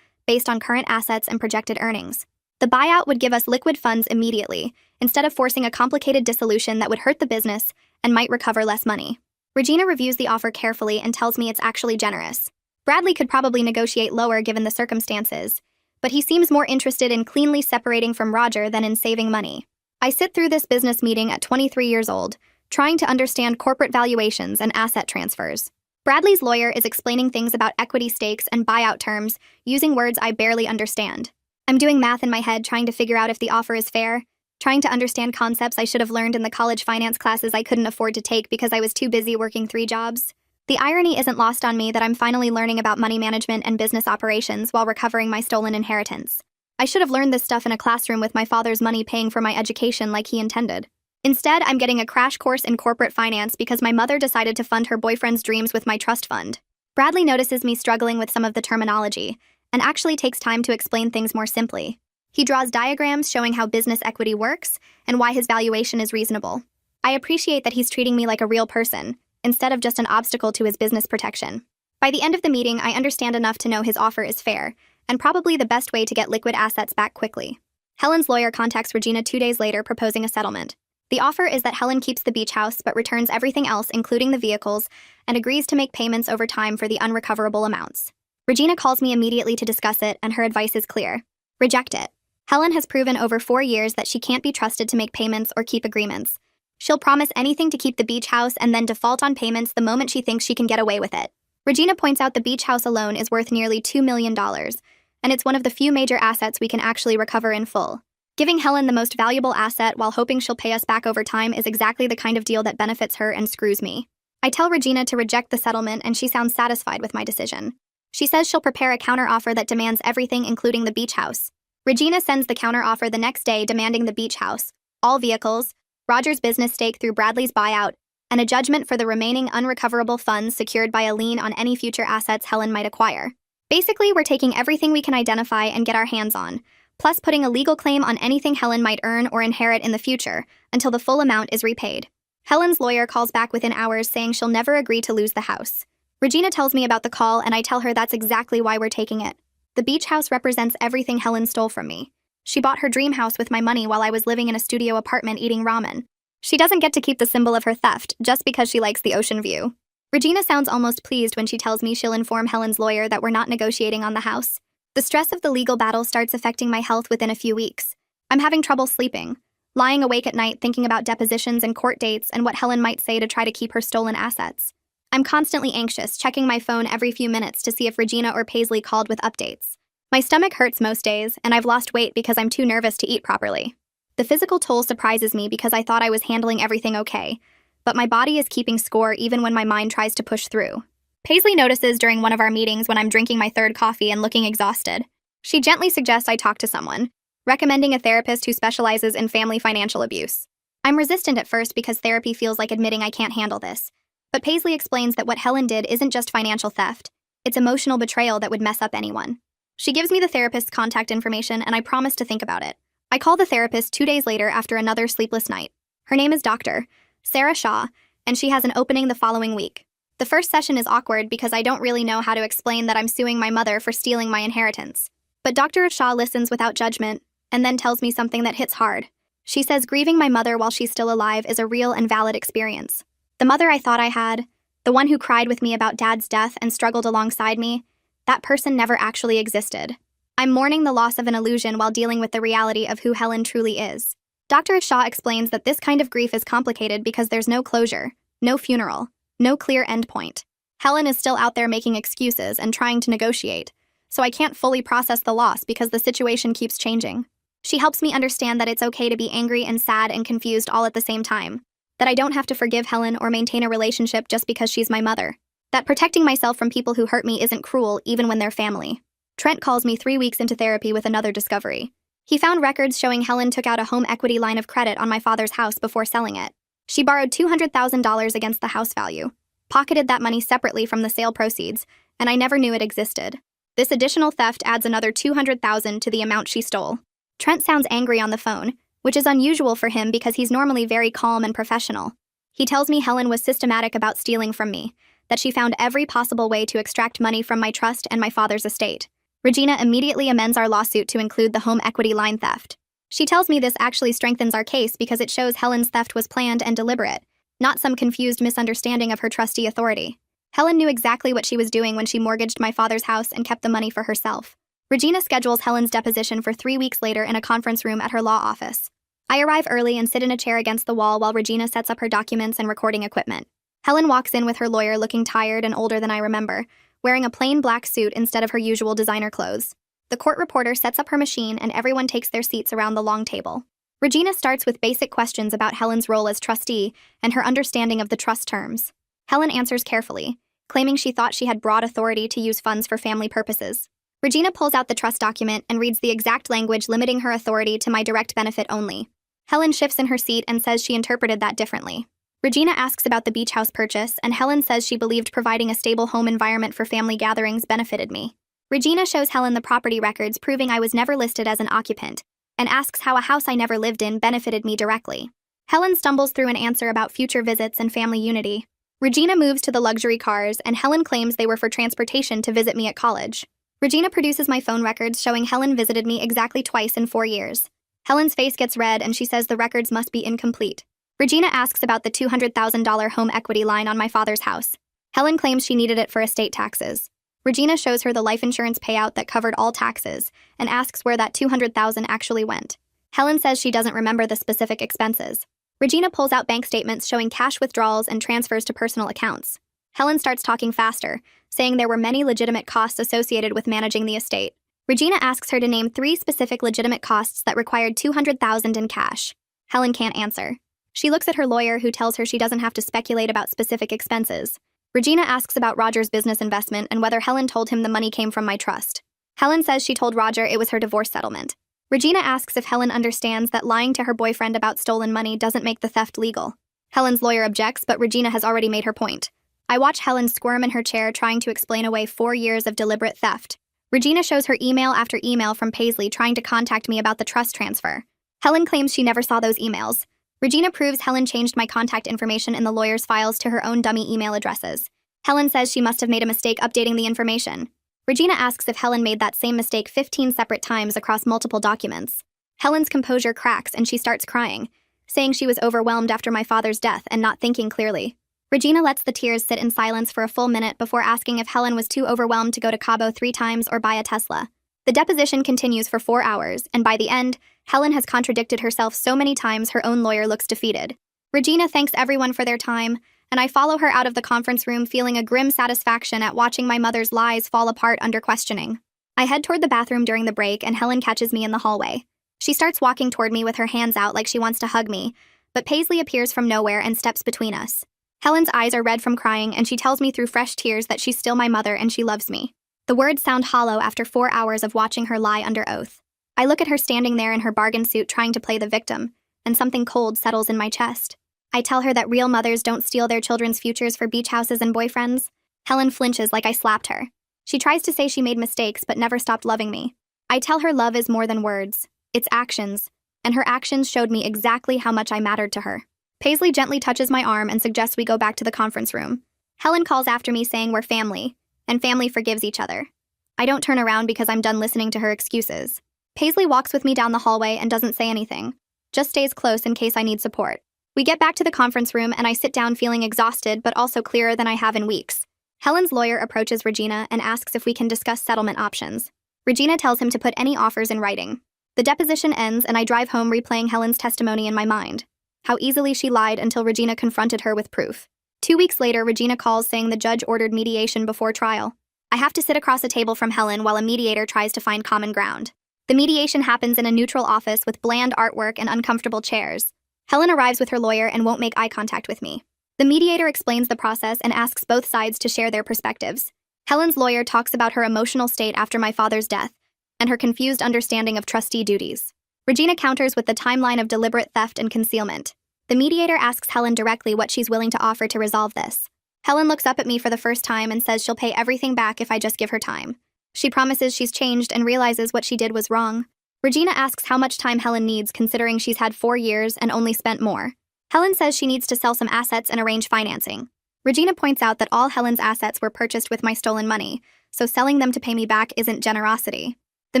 Speaker 1: based on current assets and projected earnings. The buyout would give us liquid funds immediately, instead of forcing a complicated dissolution that would hurt the business and might recover less money. Regina reviews the offer carefully and tells me it's actually generous. Bradley could probably negotiate lower given the circumstances, but he seems more interested in cleanly separating from Roger than in saving money. I sit through this business meeting at 23 years old, trying to understand corporate valuations and asset transfers. Bradley's lawyer is explaining things about equity stakes and buyout terms, using words I barely understand. I'm doing math in my head trying to figure out if the offer is fair, trying to understand concepts I should have learned in the college finance classes I couldn't afford to take because I was too busy working 3 jobs. The irony isn't lost on me that I'm finally learning about money management and business operations while recovering my stolen inheritance. I should have learned this stuff in a classroom with my father's money paying for my education like he intended. Instead, I'm getting a crash course in corporate finance because my mother decided to fund her boyfriend's dreams with my trust fund. Bradley notices me struggling with some of the terminology and actually takes time to explain things more simply. He draws diagrams showing how business equity works and why his valuation is reasonable. I appreciate that he's treating me like a real person, instead of just an obstacle to his business protection. By the end of the meeting, I understand enough to know his offer is fair, and probably the best way to get liquid assets back quickly. Helen's lawyer contacts Regina 2 days later proposing a settlement. The offer is that Helen keeps the beach house but returns everything else, including the vehicles, and agrees to make payments over time for the unrecoverable amounts. Regina calls me immediately to discuss it, and her advice is clear. Reject it. Helen has proven over 4 years that she can't be trusted to make payments or keep agreements. She'll promise anything to keep the beach house and then default on payments the moment she thinks she can get away with it. Regina points out the beach house alone is worth nearly $2 million, and it's one of the few major assets we can actually recover in full. Giving Helen the most valuable asset while hoping she'll pay us back over time is exactly the kind of deal that benefits her and screws me. I tell Regina to reject the settlement, and she sounds satisfied with my decision. She says she'll prepare a counteroffer that demands everything, including the beach house. Regina sends the counteroffer the next day demanding the beach house, all vehicles, Roger's business stake through Bradley's buyout, and a judgment for the remaining unrecoverable funds secured by a lien on any future assets Helen might acquire. Basically, we're taking everything we can identify and get our hands on, plus putting a legal claim on anything Helen might earn or inherit in the future, until the full amount is repaid. Helen's lawyer calls back within hours saying she'll never agree to lose the house. Regina tells me about the call, and I tell her that's exactly why we're taking it. The beach house represents everything Helen stole from me. She bought her dream house with my money while I was living in a studio apartment eating ramen. She doesn't get to keep the symbol of her theft just because she likes the ocean view. Regina sounds almost pleased when she tells me she'll inform Helen's lawyer that we're not negotiating on the house. The stress of the legal battle starts affecting my health within a few weeks. I'm having trouble sleeping, lying awake at night thinking about depositions and court dates and what Helen might say to try to keep her stolen assets. I'm constantly anxious, checking my phone every few minutes to see if Regina or Paisley called with updates. My stomach hurts most days, and I've lost weight because I'm too nervous to eat properly. The physical toll surprises me because I thought I was handling everything okay, but my body is keeping score even when my mind tries to push through. Paisley notices during one of our meetings when I'm drinking my 3rd coffee and looking exhausted. She gently suggests I talk to someone, recommending a therapist who specializes in family financial abuse. I'm resistant at first because therapy feels like admitting I can't handle this, but Paisley explains that what Helen did isn't just financial theft, it's emotional betrayal that would mess up anyone. She gives me the therapist's contact information, and I promise to think about it. I call the therapist 2 days later after another sleepless night. Her name is Doctor. Sarah Shaw, and she has an opening the following week. The first session is awkward because I don't really know how to explain that I'm suing my mother for stealing my inheritance. But Dr. Shaw listens without judgment, and then tells me something that hits hard. She says grieving my mother while she's still alive is a real and valid experience. The mother I thought I had, the one who cried with me about Dad's death and struggled alongside me, that person never actually existed. I'm mourning the loss of an illusion while dealing with the reality of who Helen truly is. Dr. Shaw explains that this kind of grief is complicated because there's no closure, no funeral, no clear endpoint. Helen is still out there making excuses and trying to negotiate, so I can't fully process the loss because the situation keeps changing. She helps me understand that it's okay to be angry and sad and confused all at the same time, that I don't have to forgive Helen or maintain a relationship just because she's my mother, that protecting myself from people who hurt me isn't cruel even when they're family. Trent calls me 3 weeks into therapy with another discovery. He found records showing Helen took out a home equity line of credit on my father's house before selling it. She borrowed $200,000 against the house value, pocketed that money separately from the sale proceeds, and I never knew it existed. This additional theft adds another $200,000 to the amount she stole. Trent sounds angry on the phone, which is unusual for him because he's normally very calm and professional. He tells me Helen was systematic about stealing from me, that she found every possible way to extract money from my trust and my father's estate. Regina immediately amends our lawsuit to include the home equity line theft. She tells me this actually strengthens our case because it shows Helen's theft was planned and deliberate, not some confused misunderstanding of her trustee authority. Helen knew exactly what she was doing when she mortgaged my father's house and kept the money for herself. Regina schedules Helen's deposition for 3 weeks later in a conference room at her law office. I arrive early and sit in a chair against the wall while Regina sets up her documents and recording equipment. Helen walks in with her lawyer looking tired and older than I remember, wearing a plain black suit instead of her usual designer clothes. The court reporter sets up her machine and everyone takes their seats around the long table. Regina starts with basic questions about Helen's role as trustee and her understanding of the trust terms. Helen answers carefully, claiming she thought she had broad authority to use funds for family purposes. Regina pulls out the trust document and reads the exact language limiting her authority to my direct benefit only. Helen shifts in her seat and says she interpreted that differently. Regina asks about the beach house purchase, and Helen says she believed providing a stable home environment for family gatherings benefited me. Regina shows Helen the property records proving I was never listed as an occupant, and asks how a house I never lived in benefited me directly. Helen stumbles through an answer about future visits and family unity. Regina moves to the luxury cars, and Helen claims they were for transportation to visit me at college. Regina produces my phone records showing Helen visited me exactly twice in 4 years. Helen's face gets red and she says the records must be incomplete. Regina asks about the $200,000 home equity line on my father's house. Helen claims she needed it for estate taxes. Regina shows her the life insurance payout that covered all taxes and asks where that $200,000 actually went. Helen says she doesn't remember the specific expenses. Regina pulls out bank statements showing cash withdrawals and transfers to personal accounts. Helen starts talking faster, saying there were many legitimate costs associated with managing the estate. Regina asks her to name 3 specific legitimate costs that required $200,000 in cash. Helen can't answer. She looks at her lawyer, who tells her she doesn't have to speculate about specific expenses. Regina asks about Roger's business investment and whether Helen told him the money came from my trust. Helen says she told Roger it was her divorce settlement. Regina asks if Helen understands that lying to her boyfriend about stolen money doesn't make the theft legal. Helen's lawyer objects, but Regina has already made her point. I watch Helen squirm in her chair trying to explain away 4 years of deliberate theft. Regina shows her email after email from Paisley trying to contact me about the trust transfer. Helen claims she never saw those emails. Regina proves Helen changed my contact information in the lawyer's files to her own dummy email addresses. Helen says she must have made a mistake updating the information. Regina asks if Helen made that same mistake 15 separate times across multiple documents. Helen's composure cracks and she starts crying, saying she was overwhelmed after my father's death and not thinking clearly. Regina lets the tears sit in silence for a full minute before asking if Helen was too overwhelmed to go to Cabo 3 times or buy a Tesla. The deposition continues for 4 hours, and by the end, Helen has contradicted herself so many times her own lawyer looks defeated. Regina thanks everyone for their time, and I follow her out of the conference room feeling a grim satisfaction at watching my mother's lies fall apart under questioning. I head toward the bathroom during the break, and Helen catches me in the hallway. She starts walking toward me with her hands out like she wants to hug me, but Paisley appears from nowhere and steps between us. Helen's eyes are red from crying, and she tells me through fresh tears that she's still my mother and she loves me. The words sound hollow after 4 hours of watching her lie under oath. I look at her standing there in her bargain suit trying to play the victim, and something cold settles in my chest. I tell her that real mothers don't steal their children's futures for beach houses and boyfriends. Helen flinches like I slapped her. She tries to say she made mistakes but never stopped loving me. I tell her love is more than words. It's actions, and her actions showed me exactly how much I mattered to her. Paisley gently touches my arm and suggests we go back to the conference room. Helen calls after me saying we're family, and family forgives each other. I don't turn around because I'm done listening to her excuses. Paisley walks with me down the hallway and doesn't say anything, just stays close in case I need support. We get back to the conference room and I sit down feeling exhausted but also clearer than I have in weeks. Helen's lawyer approaches Regina and asks if we can discuss settlement options. Regina tells him to put any offers in writing. The deposition ends and I drive home replaying Helen's testimony in my mind. How easily she lied until Regina confronted her with proof. 2 weeks later, Regina calls saying the judge ordered mediation before trial. I have to sit across a table from Helen while a mediator tries to find common ground. The mediation happens in a neutral office with bland artwork and uncomfortable chairs. Helen arrives with her lawyer and won't make eye contact with me. The mediator explains the process and asks both sides to share their perspectives. Helen's lawyer talks about her emotional state after my father's death and her confused understanding of trustee duties. Regina counters with the timeline of deliberate theft and concealment. The mediator asks Helen directly what she's willing to offer to resolve this. Helen looks up at me for the first time and says she'll pay everything back if I just give her time. She promises she's changed and realizes what she did was wrong. Regina asks how much time Helen needs considering she's had 4 years and only spent more. Helen says she needs to sell some assets and arrange financing. Regina points out that all Helen's assets were purchased with my stolen money, so selling them to pay me back isn't generosity. The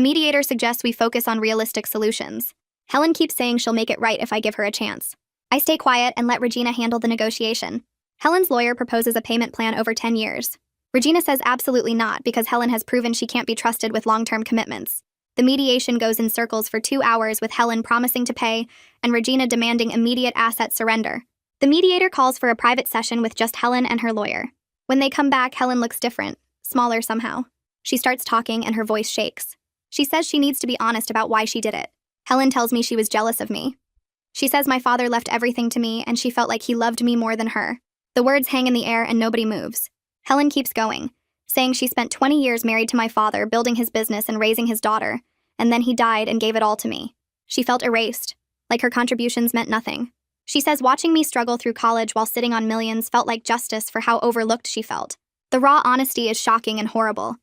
Speaker 1: mediator suggests we focus on realistic solutions. Helen keeps saying she'll make it right if I give her a chance. I stay quiet and let Regina handle the negotiation. Helen's lawyer proposes a payment plan over 10 years. Regina says absolutely not because Helen has proven she can't be trusted with long-term commitments. The mediation goes in circles for 2 hours with Helen promising to pay and Regina demanding immediate asset surrender. The mediator calls for a private session with just Helen and her lawyer. When they come back, Helen looks different, smaller somehow. She starts talking and her voice shakes. She says she needs to be honest about why she did it. Helen tells me she was jealous of me. She says my father left everything to me and she felt like he loved me more than her. The words hang in the air and nobody moves. Helen keeps going, saying she spent 20 years married to my father, building his business and raising his daughter, and then he died and gave it all to me. She felt erased, like her contributions meant nothing. She says watching me struggle through college while sitting on millions felt like justice for how overlooked she felt. The raw honesty is shocking and horrible.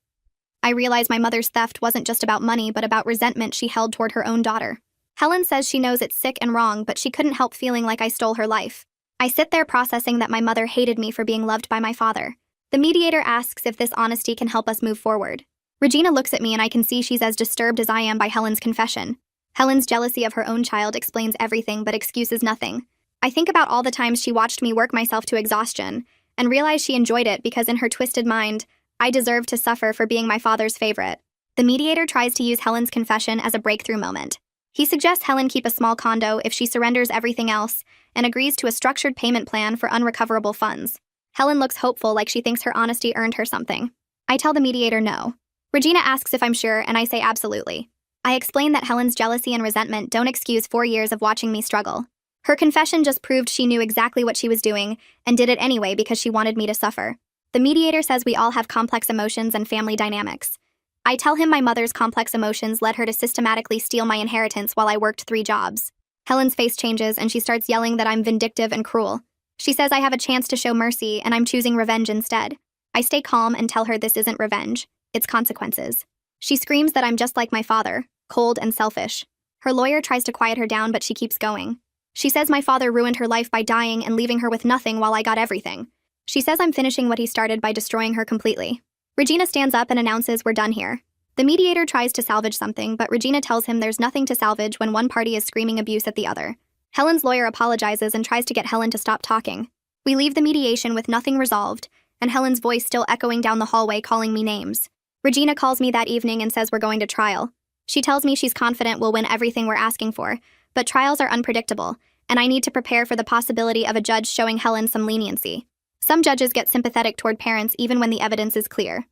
Speaker 1: I realize my mother's theft wasn't just about money, but about resentment she held toward her own daughter. Helen says she knows it's sick and wrong, but she couldn't help feeling like I stole her life. I sit there processing that my mother hated me for being loved by my father. The mediator asks if this honesty can help us move forward. Regina looks at me and I can see she's as disturbed as I am by Helen's confession. Helen's jealousy of her own child explains everything but excuses nothing. I think about all the times she watched me work myself to exhaustion and realize she enjoyed it because in her twisted mind, I deserved to suffer for being my father's favorite. The mediator tries to use Helen's confession as a breakthrough moment. He suggests Helen keep a small condo if she surrenders everything else and agrees to a structured payment plan for unrecoverable funds. Helen looks hopeful, like she thinks her honesty earned her something. I tell the mediator no. Regina asks if I'm sure, and I say absolutely. I explain that Helen's jealousy and resentment don't excuse 4 years of watching me struggle. Her confession just proved she knew exactly what she was doing and did it anyway because she wanted me to suffer. The mediator says we all have complex emotions and family dynamics. I tell him my mother's complex emotions led her to systematically steal my inheritance while I worked 3 jobs. Helen's face changes and she starts yelling that I'm vindictive and cruel. She says I have a chance to show mercy and I'm choosing revenge instead. I stay calm and tell her this isn't revenge, it's consequences. She screams that I'm just like my father, cold and selfish. Her lawyer tries to quiet her down, but she keeps going. She says my father ruined her life by dying and leaving her with nothing while I got everything. She says I'm finishing what he started by destroying her completely. Regina stands up and announces we're done here. The mediator tries to salvage something, but Regina tells him there's nothing to salvage when one party is screaming abuse at the other. Helen's lawyer apologizes and tries to get Helen to stop talking. We leave the mediation with nothing resolved, and Helen's voice still echoing down the hallway calling me names. Regina calls me that evening and says we're going to trial. She tells me she's confident we'll win everything we're asking for, but trials are unpredictable, and I need to prepare for the possibility of a judge showing Helen some leniency. Some judges get sympathetic toward parents even when the evidence is clear.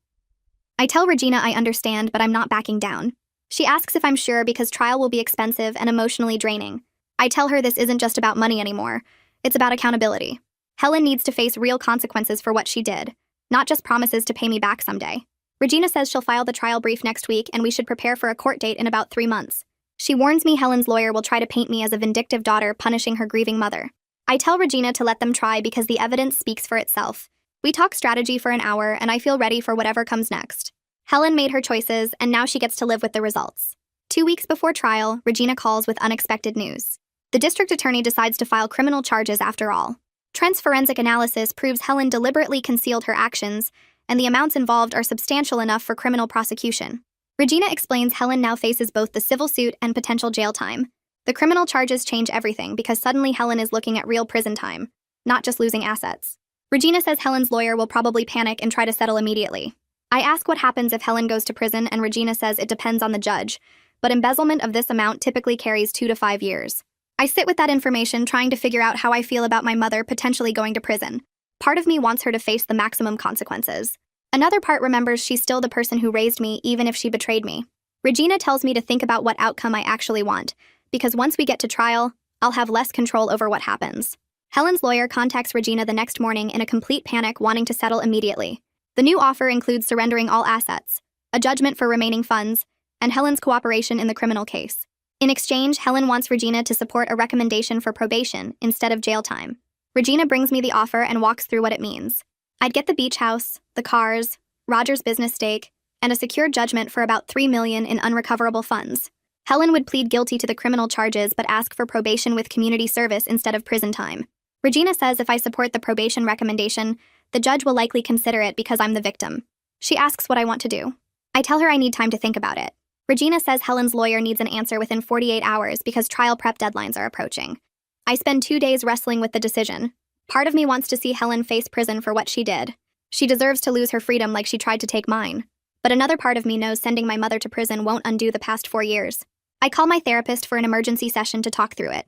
Speaker 1: I tell Regina I understand, but I'm not backing down. She asks if I'm sure because trial will be expensive and emotionally draining. I tell her this isn't just about money anymore. It's about accountability. Helen needs to face real consequences for what she did, not just promises to pay me back someday. Regina says she'll file the trial brief next week and we should prepare for a court date in about 3 months. She warns me Helen's lawyer will try to paint me as a vindictive daughter punishing her grieving mother. I tell Regina to let them try because the evidence speaks for itself. We talk strategy for an hour and I feel ready for whatever comes next. Helen made her choices and now she gets to live with the results. 2 weeks before trial, Regina calls with unexpected news. The district attorney decides to file criminal charges after all. Trent's forensic analysis proves Helen deliberately concealed her actions, and the amounts involved are substantial enough for criminal prosecution. Regina explains Helen now faces both the civil suit and potential jail time. The criminal charges change everything because suddenly Helen is looking at real prison time, not just losing assets. Regina says Helen's lawyer will probably panic and try to settle immediately. I ask what happens if Helen goes to prison, and Regina says it depends on the judge, but embezzlement of this amount typically carries 2 to 5 years. I sit with that information trying to figure out how I feel about my mother potentially going to prison. Part of me wants her to face the maximum consequences. Another part remembers she's still the person who raised me even if she betrayed me. Regina tells me to think about what outcome I actually want, because once we get to trial, I'll have less control over what happens. Helen's lawyer contacts Regina the next morning in a complete panic, wanting to settle immediately. The new offer includes surrendering all assets, a judgment for remaining funds, and Helen's cooperation in the criminal case. In exchange, Helen wants Regina to support a recommendation for probation instead of jail time. Regina brings me the offer and walks through what it means. I'd get the beach house, the cars, Roger's business stake, and a secured judgment for about $3 million in unrecoverable funds. Helen would plead guilty to the criminal charges but ask for probation with community service instead of prison time. Regina says if I support the probation recommendation, the judge will likely consider it because I'm the victim. She asks what I want to do. I tell her I need time to think about it. Regina says Helen's lawyer needs an answer within 48 hours because trial prep deadlines are approaching. I spend 2 days wrestling with the decision. Part of me wants to see Helen face prison for what she did. She deserves to lose her freedom like she tried to take mine. But another part of me knows sending my mother to prison won't undo the past 4 years. I call my therapist for an emergency session to talk through it.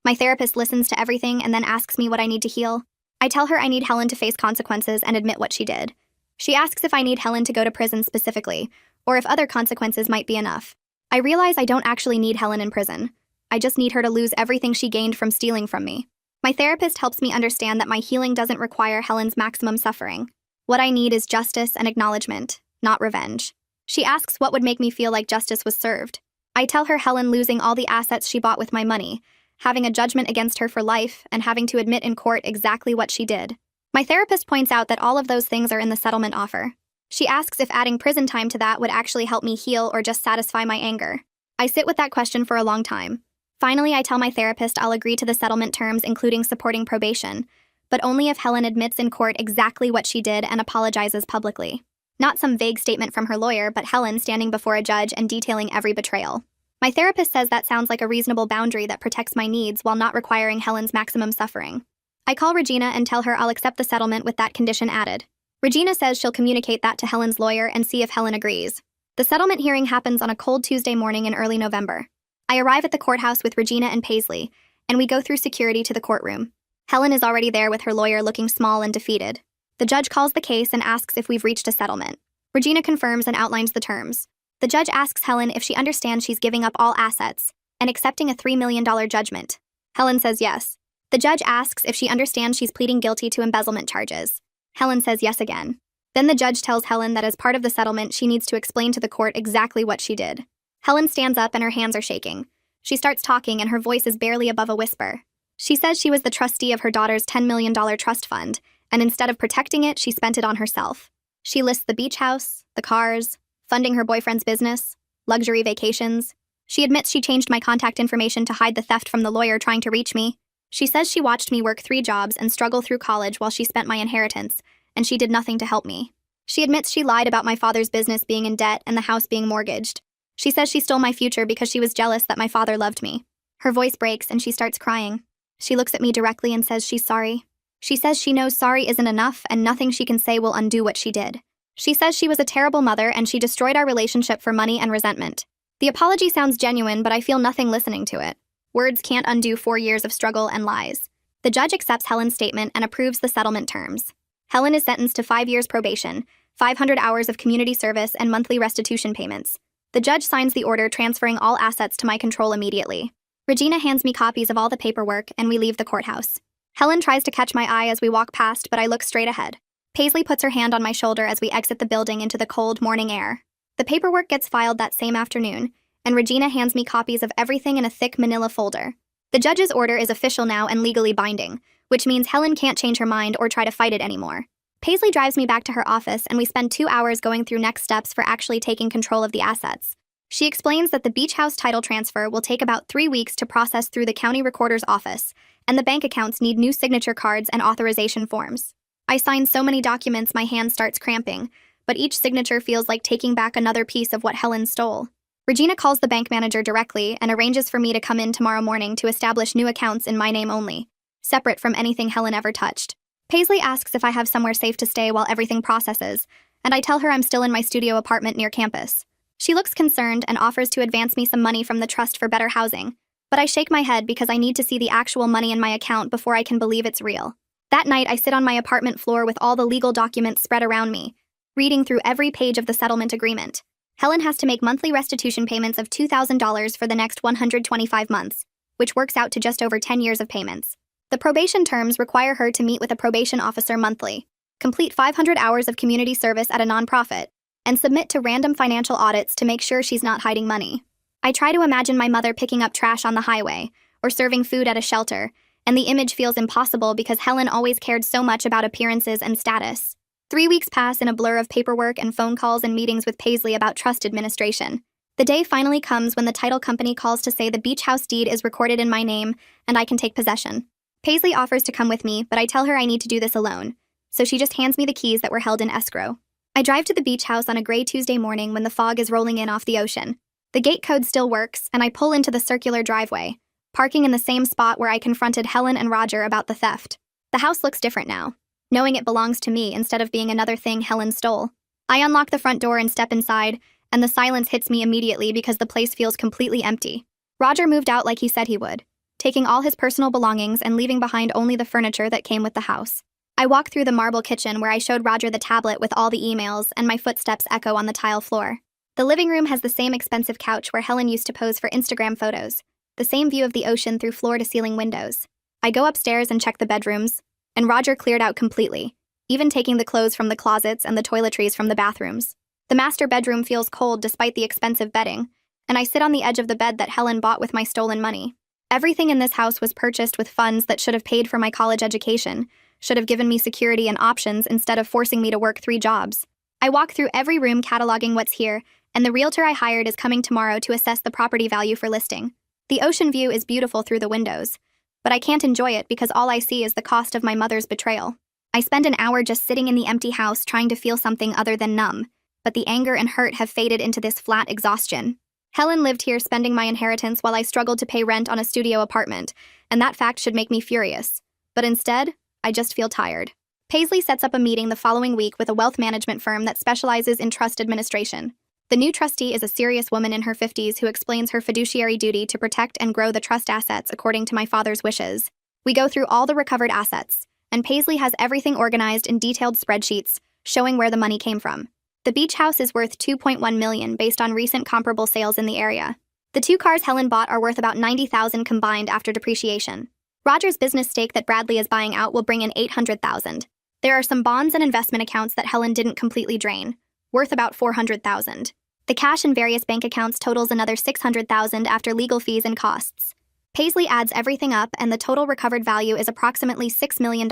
Speaker 1: My therapist listens to everything and then asks me what I need to heal. I tell her I need Helen to face consequences and admit what she did. She asks if I need Helen to go to prison specifically, or if other consequences might be enough. I realize I don't actually need Helen in prison. I just need her to lose everything she gained from stealing from me. My therapist helps me understand that my healing doesn't require Helen's maximum suffering. What I need is justice and acknowledgement, not revenge. She asks what would make me feel like justice was served. I tell her Helen losing all the assets she bought with my money, having a judgment against her for life, and having to admit in court exactly what she did. My therapist points out that all of those things are in the settlement offer. She asks if adding prison time to that would actually help me heal or just satisfy my anger. I sit with that question for a long time. Finally, I tell my therapist I'll agree to the settlement terms, including supporting probation, but only if Helen admits in court exactly what she did and apologizes publicly. Not some vague statement from her lawyer, but Helen standing before a judge and detailing every betrayal. My therapist says that sounds like a reasonable boundary that protects my needs while not requiring Helen's maximum suffering. I call Regina and tell her I'll accept the settlement with that condition added. Regina says she'll communicate that to Helen's lawyer and see if Helen agrees. The settlement hearing happens on a cold Tuesday morning in early November. I arrive at the courthouse with Regina and Paisley, and we go through security to the courtroom. Helen is already there with her lawyer looking small and defeated. The judge calls the case and asks if we've reached a settlement. Regina confirms and outlines the terms. The judge asks Helen if she understands she's giving up all assets and accepting a $3 million judgment. Helen says yes. The judge asks if she understands she's pleading guilty to embezzlement charges. Helen says yes again. Then the judge tells Helen that as part of the settlement, she needs to explain to the court exactly what she did. Helen stands up and her hands are shaking. She starts talking and her voice is barely above a whisper. She says she was the trustee of her daughter's $10 million trust fund, and instead of protecting it, she spent it on herself. She lists the beach house, the cars, funding her boyfriend's business, luxury vacations. She admits she changed my contact information to hide the theft from the lawyer trying to reach me. She says she watched me work 3 jobs and struggle through college while she spent my inheritance, and she did nothing to help me. She admits she lied about my father's business being in debt and the house being mortgaged. She says she stole my future because she was jealous that my father loved me. Her voice breaks and she starts crying. She looks at me directly and says she's sorry. She says she knows sorry isn't enough and nothing she can say will undo what she did. She says she was a terrible mother and she destroyed our relationship for money and resentment. The apology sounds genuine, but I feel nothing listening to it. Words can't undo 4 years of struggle and lies. The judge accepts Helen's statement and approves the settlement terms. Helen is sentenced to 5 years probation, 500 hours of community service, and monthly restitution payments. The judge signs the order transferring all assets to my control immediately. Regina hands me copies of all the paperwork and we leave the courthouse. Helen tries to catch my eye as we walk past, but I look straight ahead. Paisley puts her hand on my shoulder as we exit the building into the cold morning air. The paperwork gets filed that same afternoon, and Regina hands me copies of everything in a thick manila folder. The judge's order is official now and legally binding, which means Helen can't change her mind or try to fight it anymore. Paisley drives me back to her office and we spend 2 hours going through next steps for actually taking control of the assets. She explains that the beach house title transfer will take about 3 weeks to process through the county recorder's office, and the bank accounts need new signature cards and authorization forms. I sign so many documents my hand starts cramping, but each signature feels like taking back another piece of what Helen stole. Regina calls the bank manager directly and arranges for me to come in tomorrow morning to establish new accounts in my name only, separate from anything Helen ever touched. Paisley asks if I have somewhere safe to stay while everything processes, and I tell her I'm still in my studio apartment near campus. She looks concerned and offers to advance me some money from the Trust for Better Housing, but I shake my head because I need to see the actual money in my account before I can believe it's real. That night, I sit on my apartment floor with all the legal documents spread around me, reading through every page of the settlement agreement. Helen has to make monthly restitution payments of $2,000 for the next 125 months, which works out to just over 10 years of payments. The probation terms require her to meet with a probation officer monthly, complete 500 hours of community service at a nonprofit, and submit to random financial audits to make sure she's not hiding money. I try to imagine my mother picking up trash on the highway, or serving food at a shelter, and the image feels impossible because Helen always cared so much about appearances and status. 3 weeks pass in a blur of paperwork and phone calls and meetings with Paisley about trust administration. The day finally comes when the title company calls to say the beach house deed is recorded in my name and I can take possession. Paisley offers to come with me, but I tell her I need to do this alone, so she just hands me the keys that were held in escrow. I drive to the beach house on a gray Tuesday morning when the fog is rolling in off the ocean. The gate code still works, and I pull into the circular driveway, parking in the same spot where I confronted Helen and Roger about the theft. The house looks different now, knowing it belongs to me instead of being another thing Helen stole. I unlock the front door and step inside, and the silence hits me immediately because the place feels completely empty. Roger moved out like he said he would, taking all his personal belongings and leaving behind only the furniture that came with the house. I walk through the marble kitchen where I showed Roger the tablet with all the emails, and my footsteps echo on the tile floor. The living room has the same expensive couch where Helen used to pose for Instagram photos, the same view of the ocean through floor-to-ceiling windows. I go upstairs and check the bedrooms, and Roger cleared out completely, even taking the clothes from the closets and the toiletries from the bathrooms. The master bedroom feels cold despite the expensive bedding, and I sit on the edge of the bed that Helen bought with my stolen money. Everything in this house was purchased with funds that should have paid for my college education, should have given me security and options instead of forcing me to work 3 jobs. I walk through every room cataloging what's here, and the realtor I hired is coming tomorrow to assess the property value for listing. The ocean view is beautiful through the windows, but I can't enjoy it because all I see is the cost of my mother's betrayal. I spend an hour just sitting in the empty house trying to feel something other than numb, but the anger and hurt have faded into this flat exhaustion. Helen lived here spending my inheritance while I struggled to pay rent on a studio apartment, and that fact should make me furious. But instead, I just feel tired. Paisley sets up a meeting the following week with a wealth management firm that specializes in trust administration. The new trustee is a serious woman in her 50s who explains her fiduciary duty to protect and grow the trust assets according to my father's wishes. We go through all the recovered assets, and Paisley has everything organized in detailed spreadsheets, showing where the money came from. The beach house is worth $2.1 million based on recent comparable sales in the area. The 2 cars Helen bought are worth about $90,000 combined after depreciation. Roger's business stake that Bradley is buying out will bring in $800,000. There are some bonds and investment accounts that Helen didn't completely drain, worth about $400,000. The cash in various bank accounts totals another $600,000 after legal fees and costs. Paisley adds everything up, and the total recovered value is approximately $6 million,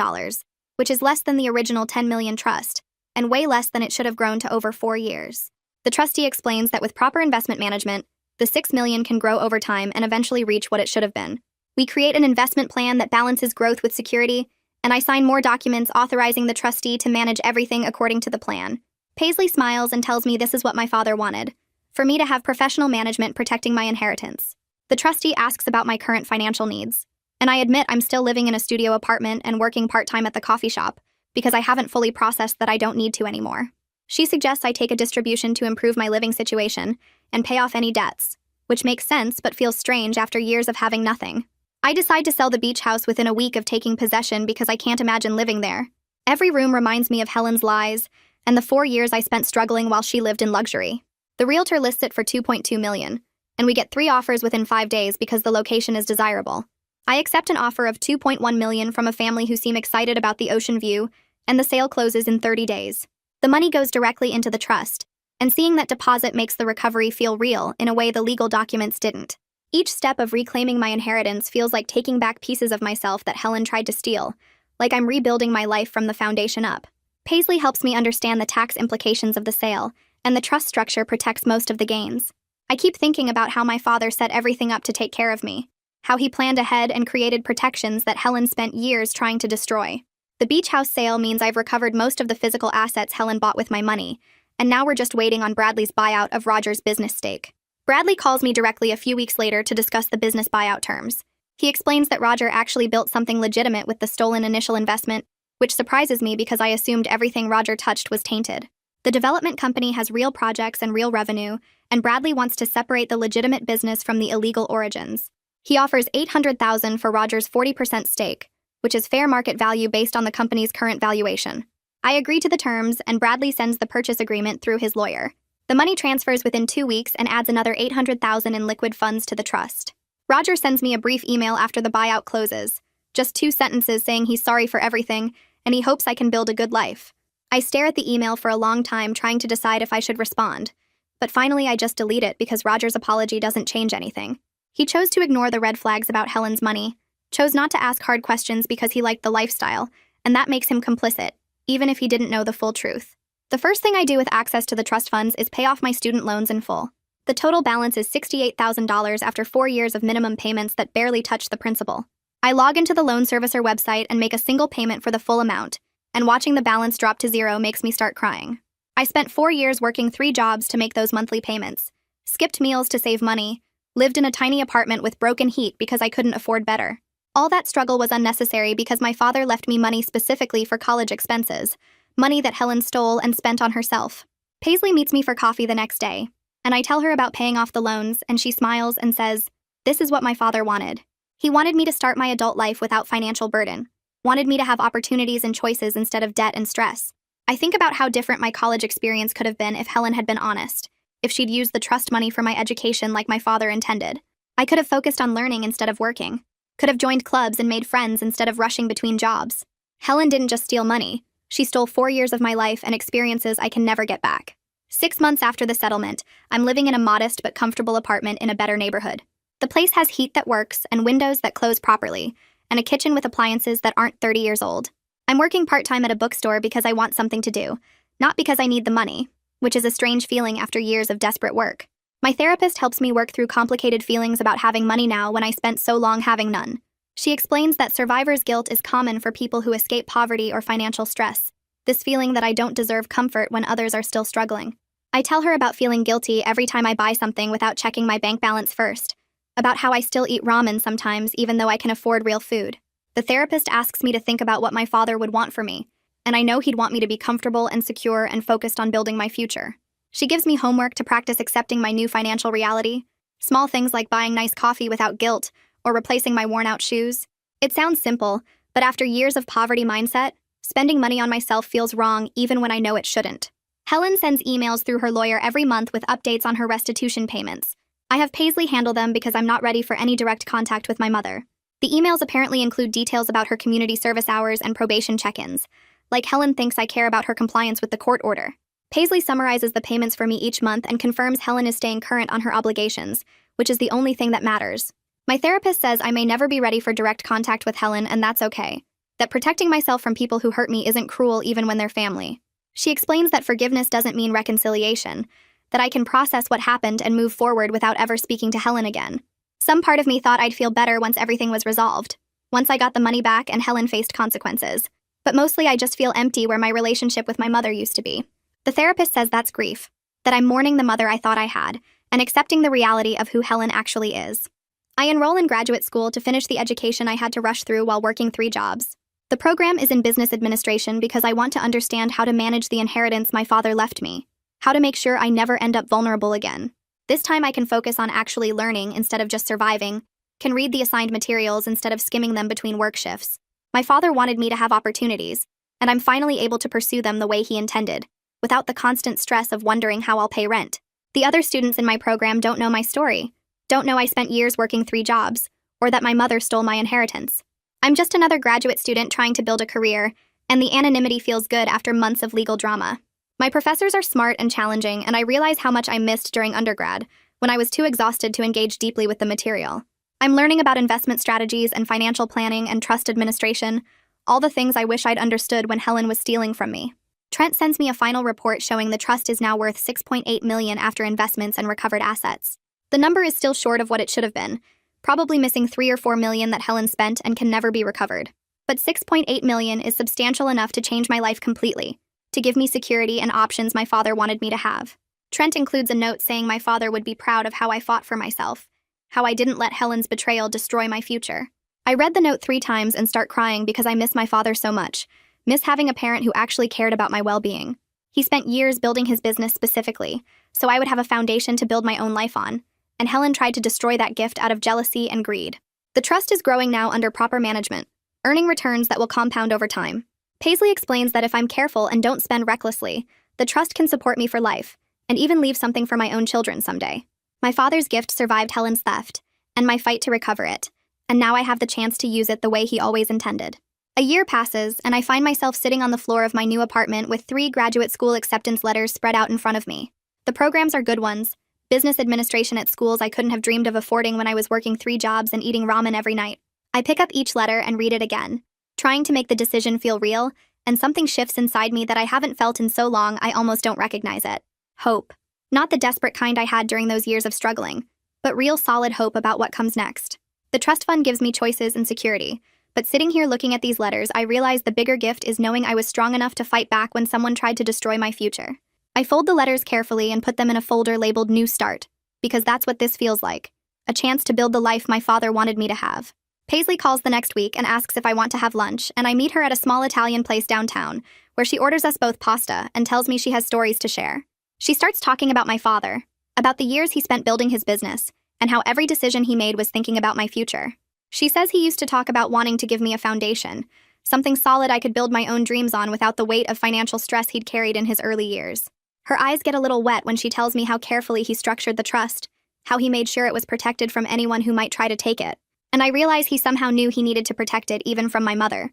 Speaker 1: which is less than the original $10 million trust, and way less than it should have grown to over 4 years. The trustee explains that with proper investment management, the $6 million can grow over time and eventually reach what it should have been. We create an investment plan that balances growth with security, and I sign more documents authorizing the trustee to manage everything according to the plan. Paisley smiles and tells me this is what my father wanted, for me to have professional management protecting my inheritance. The trustee asks about my current financial needs, and I admit I'm still living in a studio apartment and working part-time at the coffee shop because I haven't fully processed that I don't need to anymore. She suggests I take a distribution to improve my living situation and pay off any debts, which makes sense but feels strange after years of having nothing. I decide to sell the beach house within a week of taking possession because I can't imagine living there. Every room reminds me of Helen's lies and the 4 years I spent struggling while she lived in luxury. The realtor lists it for $2.2 million, and we get 3 offers within 5 days because the location is desirable. I accept an offer of $2.1 million from a family who seem excited about the ocean view, and the sale closes in 30 days. The money goes directly into the trust, and seeing that deposit makes the recovery feel real in a way the legal documents didn't. Each step of reclaiming my inheritance feels like taking back pieces of myself that Helen tried to steal, like I'm rebuilding my life from the foundation up. Paisley helps me understand the tax implications of the sale, and the trust structure protects most of the gains. I keep thinking about how my father set everything up to take care of me, how he planned ahead and created protections that Helen spent years trying to destroy. The beach house sale means I've recovered most of the physical assets Helen bought with my money, and now we're just waiting on Bradley's buyout of Roger's business stake. Bradley calls me directly a few weeks later to discuss the business buyout terms. He explains that Roger actually built something legitimate with the stolen initial investment, which surprises me because I assumed everything Roger touched was tainted. The development company has real projects and real revenue, and Bradley wants to separate the legitimate business from the illegal origins. He offers $800,000 for Roger's 40% stake, which is fair market value based on the company's current valuation. I agree to the terms, and Bradley sends the purchase agreement through his lawyer. The money transfers within 2 weeks and adds another $800,000 in liquid funds to the trust. Roger sends me a brief email after the buyout closes, just 2 sentences saying he's sorry for everything, and he hopes I can build a good life. I stare at the email for a long time trying to decide if I should respond, but finally I just delete it because Roger's apology doesn't change anything. He chose to ignore the red flags about Helen's money, chose not to ask hard questions because he liked the lifestyle, and that makes him complicit, even if he didn't know the full truth. The first thing I do with access to the trust funds is pay off my student loans in full. The total balance is $68,000 after 4 years of minimum payments that barely touch the principal. I log into the loan servicer website and make a single payment for the full amount, and watching the balance drop to zero makes me start crying. I spent 4 years working 3 jobs to make those monthly payments, skipped meals to save money, lived in a tiny apartment with broken heat because I couldn't afford better. All that struggle was unnecessary because my father left me money specifically for college expenses, money that Helen stole and spent on herself. Paisley meets me for coffee the next day, and I tell her about paying off the loans, and she smiles and says, "This is what my father wanted. He wanted me to start my adult life without financial burden, wanted me to have opportunities and choices instead of debt and stress." I think about how different my college experience could have been if Helen had been honest, if she'd used the trust money for my education like my father intended. I could have focused on learning instead of working, could have joined clubs and made friends instead of rushing between jobs. Helen didn't just steal money, she stole 4 years of my life and experiences I can never get back. 6 months after the settlement, I'm living in a modest but comfortable apartment in a better neighborhood. The place has heat that works and windows that close properly, and a kitchen with appliances that aren't 30 years old. I'm working part-time at a bookstore because I want something to do, not because I need the money, which is a strange feeling after years of desperate work. My therapist helps me work through complicated feelings about having money now when I spent so long having none. She explains that survivor's guilt is common for people who escape poverty or financial stress, this feeling that I don't deserve comfort when others are still struggling. I tell her about feeling guilty every time I buy something without checking my bank balance first, about how I still eat ramen sometimes even though I can afford real food. The therapist asks me to think about what my father would want for me, and I know he'd want me to be comfortable and secure and focused on building my future. She gives me homework to practice accepting my new financial reality, small things like buying nice coffee without guilt or replacing my worn-out shoes. It sounds simple, but after years of poverty mindset, spending money on myself feels wrong even when I know it shouldn't. Helen sends emails through her lawyer every month with updates on her restitution payments. I have Paisley handle them because I'm not ready for any direct contact with my mother. The emails apparently include details about her community service hours and probation check-ins, like Helen thinks I care about her compliance with the court order. Paisley summarizes the payments for me each month and confirms Helen is staying current on her obligations, which is the only thing that matters. My therapist says I may never be ready for direct contact with Helen, and that's okay. That protecting myself from people who hurt me isn't cruel even when they're family. She explains that forgiveness doesn't mean reconciliation, that I can process what happened and move forward without ever speaking to Helen again. Some part of me thought I'd feel better once everything was resolved, once I got the money back and Helen faced consequences. But mostly I just feel empty where my relationship with my mother used to be. The therapist says that's grief, that I'm mourning the mother I thought I had, and accepting the reality of who Helen actually is. I enroll in graduate school to finish the education I had to rush through while working 3 jobs. The program is in business administration because I want to understand how to manage the inheritance my father left me, how to make sure I never end up vulnerable again. This time I can focus on actually learning instead of just surviving, can read the assigned materials instead of skimming them between work shifts. My father wanted me to have opportunities, and I'm finally able to pursue them the way he intended, without the constant stress of wondering how I'll pay rent. The other students in my program don't know my story, don't know I spent years working 3 jobs, or that my mother stole my inheritance. I'm just another graduate student trying to build a career, and the anonymity feels good after months of legal drama. My professors are smart and challenging, and I realize how much I missed during undergrad, when I was too exhausted to engage deeply with the material. I'm learning about investment strategies and financial planning and trust administration, all the things I wish I'd understood when Helen was stealing from me. Trent sends me a final report showing the trust is now worth $6.8 million after investments and recovered assets. The number is still short of what it should have been, probably missing $3 or $4 million that Helen spent and can never be recovered. But $6.8 million is substantial enough to change my life completely, to give me security and options my father wanted me to have. Trent includes a note saying my father would be proud of how I fought for myself, how I didn't let Helen's betrayal destroy my future. I read the note 3 times and start crying because I miss my father so much, miss having a parent who actually cared about my well-being. He spent years building his business specifically, so I would have a foundation to build my own life on, and Helen tried to destroy that gift out of jealousy and greed. The trust is growing now under proper management, earning returns that will compound over time. Paisley explains that if I'm careful and don't spend recklessly, the trust can support me for life, and even leave something for my own children someday. My father's gift survived Helen's theft, and my fight to recover it, and now I have the chance to use it the way he always intended. A year passes, and I find myself sitting on the floor of my new apartment with 3 graduate school acceptance letters spread out in front of me. The programs are good ones. Business administration at schools I couldn't have dreamed of affording when I was working 3 jobs and eating ramen every night. I pick up each letter and read it again, trying to make the decision feel real, and something shifts inside me that I haven't felt in so long I almost don't recognize it. Hope. Not the desperate kind I had during those years of struggling, but real solid hope about what comes next. The trust fund gives me choices and security, but sitting here looking at these letters, I realize the bigger gift is knowing I was strong enough to fight back when someone tried to destroy my future. I fold the letters carefully and put them in a folder labeled New Start, because that's what this feels like, a chance to build the life my father wanted me to have. Paisley calls the next week and asks if I want to have lunch, and I meet her at a small Italian place downtown, where she orders us both pasta and tells me she has stories to share. She starts talking about my father, about the years he spent building his business, and how every decision he made was thinking about my future. She says he used to talk about wanting to give me a foundation, something solid I could build my own dreams on without the weight of financial stress he'd carried in his early years. Her eyes get a little wet when she tells me how carefully he structured the trust, how he made sure it was protected from anyone who might try to take it, and I realize he somehow knew he needed to protect it even from my mother.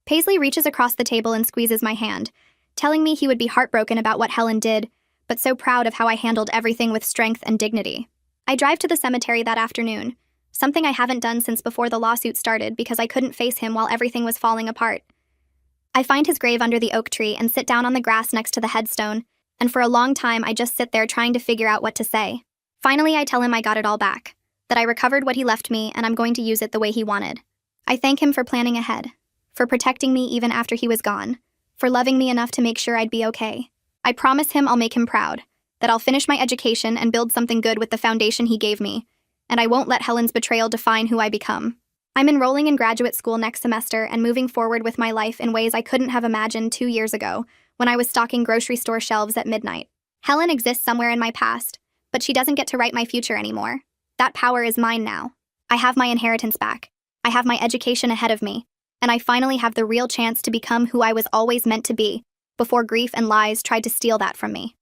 Speaker 1: Paisley reaches across the table and squeezes my hand, telling me he would be heartbroken about what Helen did, but so proud of how I handled everything with strength and dignity. I drive to the cemetery that afternoon, something I haven't done since before the lawsuit started because I couldn't face him while everything was falling apart. I find his grave under the oak tree and sit down on the grass next to the headstone, and for a long time I just sit there trying to figure out what to say. Finally, I tell him I got it all back, that I recovered what he left me and I'm going to use it the way he wanted. I thank him for planning ahead, for protecting me even after he was gone, for loving me enough to make sure I'd be okay. I promise him I'll make him proud, that I'll finish my education and build something good with the foundation he gave me, and I won't let Helen's betrayal define who I become. I'm enrolling in graduate school next semester and moving forward with my life in ways I couldn't have imagined 2 years ago when I was stocking grocery store shelves at midnight. Helen exists somewhere in my past, but she doesn't get to write my future anymore. That power is mine now. I have my inheritance back. I have my education ahead of me, and I finally have the real chance to become who I was always meant to be, before grief and lies tried to steal that from me.